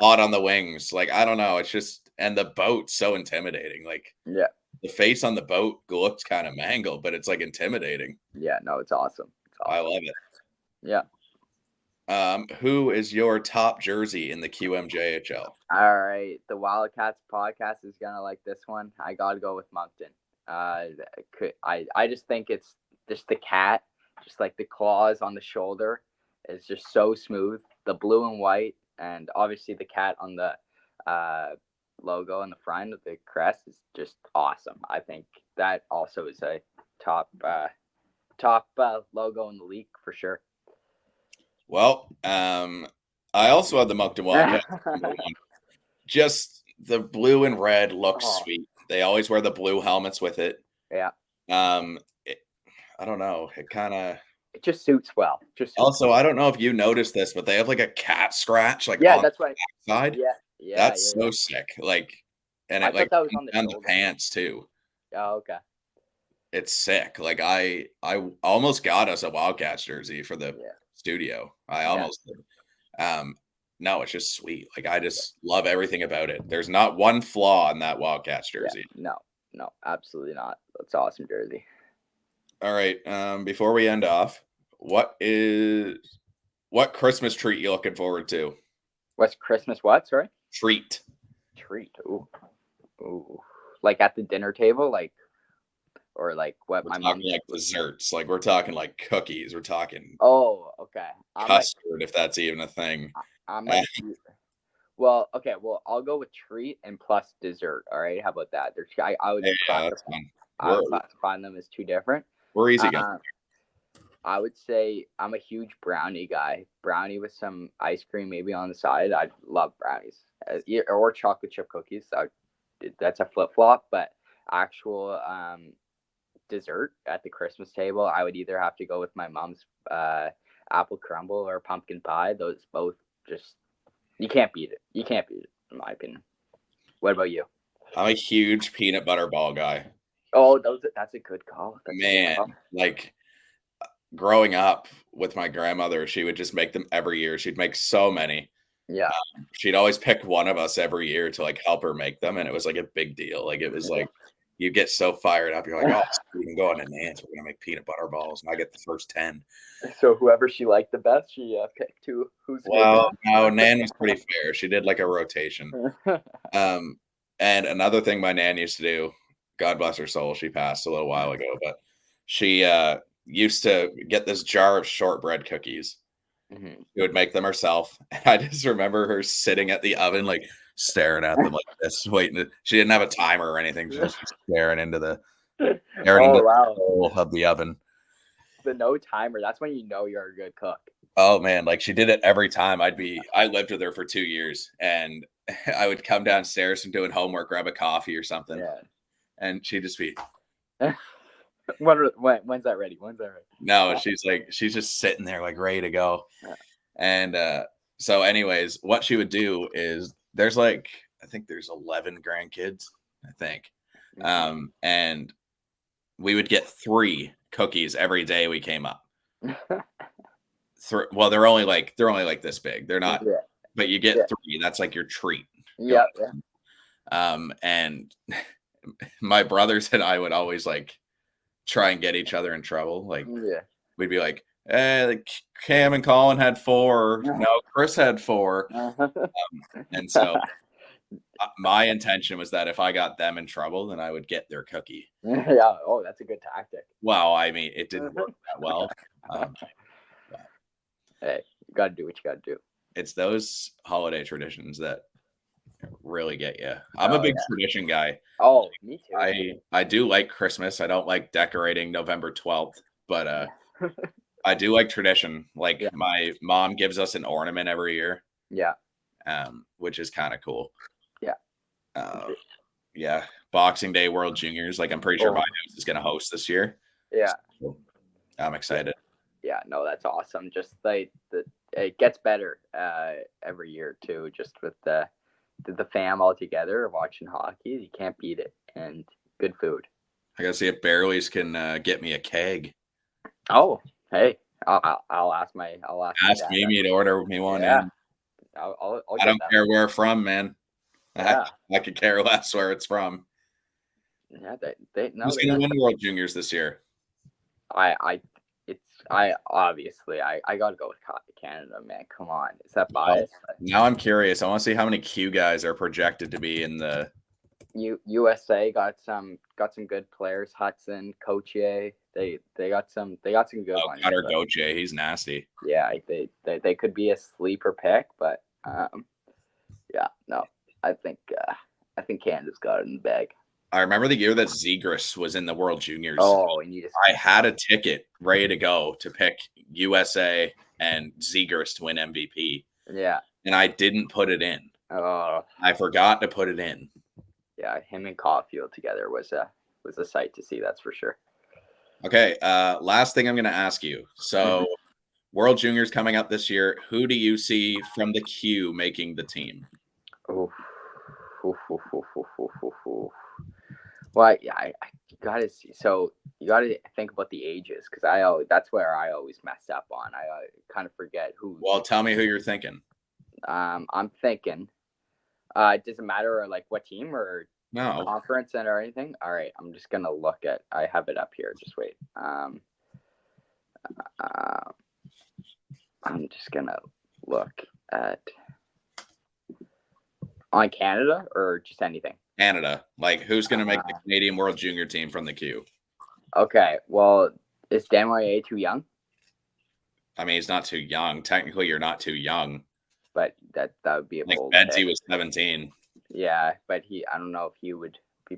Speaker 1: hot on the wings. Like, I don't know, it's just, and the boat's so intimidating. Like,
Speaker 2: yeah,
Speaker 1: the face on the boat looks kind of mangled, but it's like intimidating.
Speaker 2: Yeah, no, it's awesome.
Speaker 1: I love it.
Speaker 2: Yeah.
Speaker 1: Who is your top jersey in the QMJHL?
Speaker 2: All right, the Wildcats podcast is gonna like this one. I gotta go with Moncton. I just think it's just the cat, just like the claws on the shoulder, is just so smooth. The blue and white, and obviously the cat on the logo on the front of the crest is just awesome. I think that also is a top logo in the league for sure.
Speaker 1: Well, I also had the Moncton Wildcats. Just the blue and red looks sweet. They always wear the blue helmets with it.
Speaker 2: Yeah.
Speaker 1: I don't know.
Speaker 2: It just suits well.
Speaker 1: Also, I don't know if you noticed this, but they have like a cat scratch, like
Speaker 2: on
Speaker 1: that's
Speaker 2: right.
Speaker 1: The side.
Speaker 2: Yeah.
Speaker 1: That's so sick. Like, and it like
Speaker 2: that was on
Speaker 1: the pants too.
Speaker 2: Oh, okay.
Speaker 1: It's sick. Like I almost got us a Wildcats jersey for the studio. I almost did. No, it's just sweet. Like I just love everything about it. There's not one flaw in that Wildcats jersey.
Speaker 2: No, absolutely not. That's awesome jersey.
Speaker 1: All right. Before we end off, what Christmas treat you looking forward to?
Speaker 2: What's Christmas? What? Sorry.
Speaker 1: Treat.
Speaker 2: Ooh. Like at the dinner table, like, or like what?
Speaker 1: We're talking like desserts. Like we're talking like cookies. We're talking.
Speaker 2: Oh, okay.
Speaker 1: Custard, if that's even a thing.
Speaker 2: Well, okay. Well, I'll go with treat and plus dessert. All right. How about that? I would classify them as two different.
Speaker 1: We're easy guys.
Speaker 2: I would say I'm a huge brownie guy. Brownie with some ice cream maybe on the side. I love brownies or chocolate chip cookies. That's a flip flop. But actual dessert at the Christmas table, I would either have to go with my mom's apple crumble or pumpkin pie. Those both just you can't beat it. In my opinion. What about you?
Speaker 1: I'm a huge peanut butter ball guy.
Speaker 2: Oh, that's a good call.
Speaker 1: Like growing up with my grandmother, she would just make them every year. She'd make so many.
Speaker 2: Yeah.
Speaker 1: She'd always pick one of us every year to like help her make them, and it was like a big deal. Like it was like you get so fired up. You're like, oh, we can go on to Nan's. We're gonna make peanut butter balls, and I get the first 10.
Speaker 2: So whoever she liked the best, she picked two.
Speaker 1: No, Nan was pretty fair. She did like a rotation. And another thing my Nan used to do, God bless her soul, she passed a little while ago, but she used to get this jar of shortbread cookies, She would make them herself. And I just remember her sitting at the oven, like staring at them like this, waiting. She didn't have a timer or anything. She was just staring into the hole of the oven.
Speaker 2: The no timer. That's when you know you're a good cook.
Speaker 1: Oh man, like she did it every time. I lived with her for 2 years, and I would come downstairs and doing homework, grab a coffee or something.
Speaker 2: Yeah.
Speaker 1: And she'd just be
Speaker 2: when's that ready?
Speaker 1: No, she's just sitting there like ready to go.
Speaker 2: Yeah.
Speaker 1: And so anyways, what she would do is there's like, I think there's 11 grandkids, I think. And we would get 3 cookies every day we came up. Well, they're only like this big. They're not, but you get 3. That's like your treat.
Speaker 2: Yeah.
Speaker 1: And my brothers and I would always like try and get each other in trouble. Like we'd be like, like Cam and Colin had 4. No, Chris had 4. And so my intention was that if I got them in trouble, then I would get their cookie.
Speaker 2: Yeah. Oh, that's a good tactic.
Speaker 1: Well, I mean, it didn't work that well.
Speaker 2: Hey, you got to do what you got to do.
Speaker 1: It's those holiday traditions that really get you. I'm a big tradition guy.
Speaker 2: Oh, me too.
Speaker 1: I do like Christmas. I don't like decorating November 12th, but I do like tradition. Like my mom gives us an ornament every year. Yeah. Which is kind of cool. Yeah. Boxing Day World Juniors. Like I'm pretty sure my house is going to host this year. Yeah. So I'm excited.
Speaker 2: Yeah, no, that's awesome. Just like it gets better every year too. Just with the fam all together watching hockey, you can't beat it. And good food.
Speaker 1: I gotta see if Barrowly's can get me a keg.
Speaker 2: Oh, hey, I'll ask
Speaker 1: Mimi to order me one.
Speaker 2: Yeah,
Speaker 1: I don't care where from, man. Yeah. I could care less where it's from.
Speaker 2: Yeah, they know.
Speaker 1: Who's gonna win the World Juniors this year?
Speaker 2: I obviously gotta go with Canada, man. Come on, is that biased?
Speaker 1: Now I'm curious. I want to see how many Q guys are projected to be in the.
Speaker 2: USA got some good players. Hudson, Cochier, they got some good ones.
Speaker 1: Cutter Gauthier, he's nasty.
Speaker 2: Yeah, they could be a sleeper pick, but yeah, no, I think Canada's got it in the bag.
Speaker 1: I remember the year that Zegras was in the World Juniors.
Speaker 2: Oh, and
Speaker 1: I had a ticket ready to go to pick USA and Zegras to win MVP.
Speaker 2: Yeah.
Speaker 1: And I didn't put it in.
Speaker 2: Oh.
Speaker 1: I forgot to put it in.
Speaker 2: Yeah, him and Caulfield together was a sight to see, that's for sure.
Speaker 1: Okay, last thing I'm going to ask you. So, World Juniors coming up this year. Who do you see from the Q making the team?
Speaker 2: Oh. Well, yeah, I gotta see. So you gotta think about the ages because that's where I always mess up on. I kind of forget who.
Speaker 1: Well, tell me who you're thinking.
Speaker 2: I'm thinking. Does it matter like what team or conference or anything? All right, I'm just gonna look at. I have it up here. Just wait. I'm just gonna look at on Canada or just anything.
Speaker 1: Canada. Like, who's going to make the Canadian World Junior team from the Q?
Speaker 2: Okay. Well, is Desmarais too young?
Speaker 1: I mean, he's not too young. Technically, you're not too young.
Speaker 2: But that would be a
Speaker 1: bold pick. Betsy was 17.
Speaker 2: Yeah, but I don't know if he would be.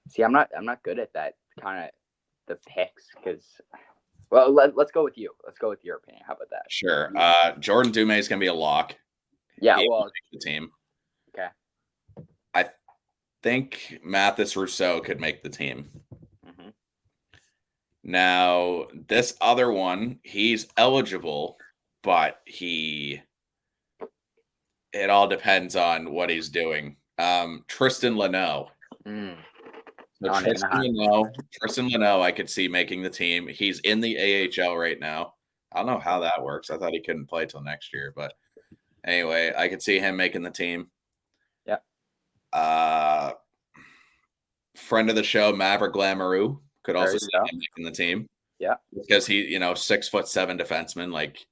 Speaker 2: See, I'm not good at that kind of the picks because. Well, let's go with you. Let's go with your opinion. How about that?
Speaker 1: Sure. Jordan Dumais is going to be a lock.
Speaker 2: Yeah.
Speaker 1: He will make the team.
Speaker 2: Okay.
Speaker 1: I think Mathis Rousseau could make the team.
Speaker 2: Mm-hmm.
Speaker 1: Now, this other one, he's eligible, but it all depends on what he's doing. Tristan Leno. So Tristan Leno, I could see making the team. He's in the AHL right now. I don't know how that works. I thought he couldn't play till next year, but anyway, I could see him making the team. Friend of the show, Maverick Lamoureux could also see him making the team.
Speaker 2: Yeah,
Speaker 1: because he, 6'7" defenseman, like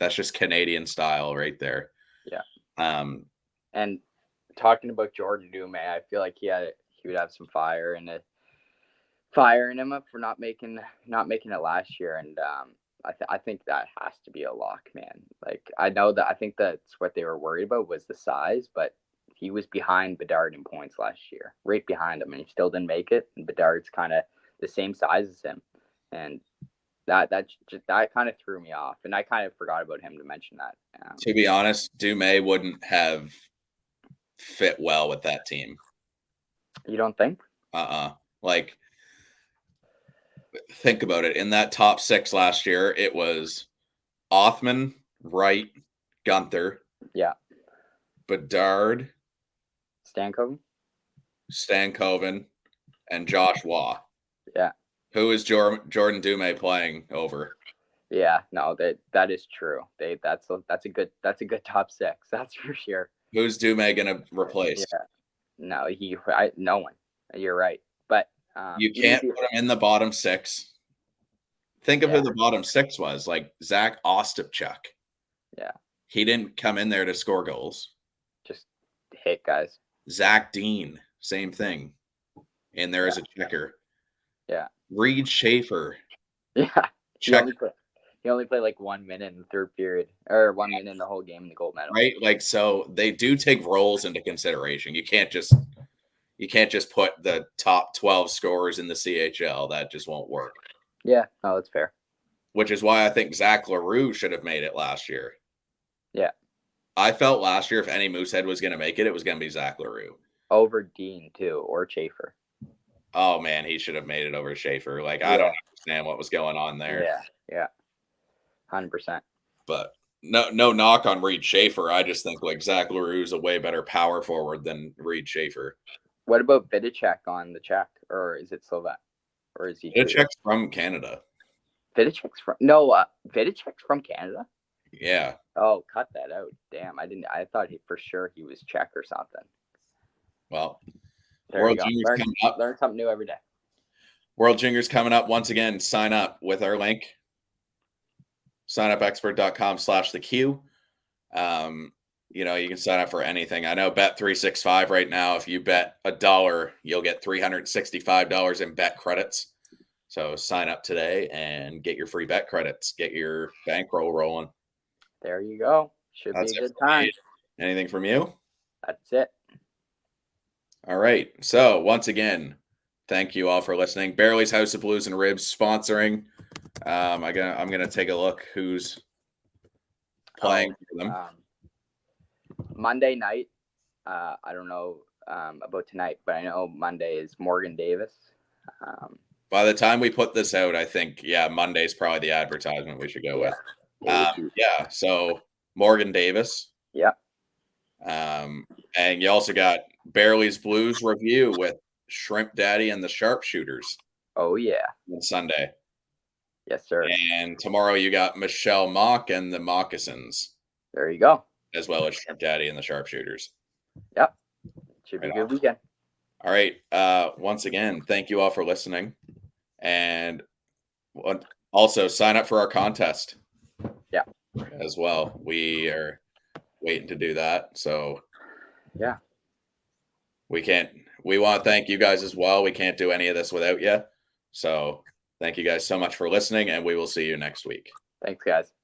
Speaker 1: that's just Canadian style right there.
Speaker 2: Yeah. And talking about Jordan Dumais, I feel like he would have some fire in him for not making it last year, and I think that has to be a lock, man. Like, I know that I think that's what they were worried about was the size, but he was behind Bedard in points last year, right behind him, and he still didn't make it. And Bedard's kind of the same size as him, and that kind of threw me off, and I kind of forgot about him to mention that.
Speaker 1: To be honest, Dumais wouldn't have fit well with that team.
Speaker 2: You don't think?
Speaker 1: Like, think about it. In that top 6 last year, it was Othman, Wright, Gunther.
Speaker 2: Yeah.
Speaker 1: Bedard.
Speaker 2: Stankoven,
Speaker 1: and Josh Waugh.
Speaker 2: Yeah.
Speaker 1: Who is Jordan Dumais playing over?
Speaker 2: Yeah, no, that is true. That's a good top 6. That's for sure.
Speaker 1: Who's Dumais gonna replace?
Speaker 2: Yeah. No, no one. You're right, but
Speaker 1: you can't put him in the bottom 6. Think of who the bottom 6 was, like Zach Ostapchuk.
Speaker 2: Yeah,
Speaker 1: he didn't come in there to score goals.
Speaker 2: Just hit guys.
Speaker 1: Zach Dean, same thing. In there as a checker.
Speaker 2: Yeah.
Speaker 1: Reed Schaefer.
Speaker 2: Yeah. He only played like 1 minute in the third period, or 1 minute in the whole game in the gold medal.
Speaker 1: Right, like, so they do take roles into consideration. You can't just put the top 12 scorers in the CHL. That just won't work.
Speaker 2: Yeah, no, that's fair.
Speaker 1: Which is why I think Zach Leroux should have made it last year.
Speaker 2: Yeah.
Speaker 1: I felt last year if any Moosehead was going to make it, it was going to be Zach Leroux.
Speaker 2: Over Dean, too, or Schaefer.
Speaker 1: Oh, man, he should have made it over Schaefer. Like, I don't understand what was going on there.
Speaker 2: Yeah. 100%.
Speaker 1: But no knock on Reed Schaefer. I just think, like, Zach Leroux is a way better power forward than Reed Schaefer.
Speaker 2: What about Vidicek on the check? Or is it Slovak? Or is he
Speaker 1: Vidicek's from Canada.
Speaker 2: Vidicek's from Canada?
Speaker 1: Yeah.
Speaker 2: Oh, cut that out. Damn, I thought for sure he was Czech or something.
Speaker 1: Well,
Speaker 2: World Juniors coming up. Learn something new every day.
Speaker 1: World Juniors coming up. Once again, sign up with our link. signupexpert.com/theq. You can sign up for anything. I know Bet365 right now, if you bet $1, you'll get $365 in bet credits. So sign up today and get your free bet credits. Get your bankroll rolling.
Speaker 2: There you go. Should be a good time.
Speaker 1: Anything from you?
Speaker 2: That's it.
Speaker 1: All right. So once again, thank you all for listening. Barely's House of Blues and Ribs sponsoring. I'm gonna take a look who's playing for them.
Speaker 2: Monday night. I don't know about tonight, but I know Monday is Morgan Davis.
Speaker 1: By the time we put this out, I think Monday's probably the advertisement we should go with. So Morgan Davis.
Speaker 2: Yeah.
Speaker 1: And you also got Barely's Blues review with Shrimp Daddy and the Sharpshooters.
Speaker 2: Oh yeah.
Speaker 1: On Sunday.
Speaker 2: Yes, sir.
Speaker 1: And tomorrow you got Michelle Mock and the Moccasins.
Speaker 2: There you go.
Speaker 1: As well as Shrimp Daddy and the Sharpshooters.
Speaker 2: Yep. Should be a good weekend.
Speaker 1: All right. Once again, thank you all for listening. And also sign up for our contest.
Speaker 2: Yeah.
Speaker 1: As well. We are waiting to do that. So
Speaker 2: yeah.
Speaker 1: We want to thank you guys as well. We can't do any of this without you. So thank you guys so much for listening, and we will see you next week.
Speaker 2: Thanks, guys.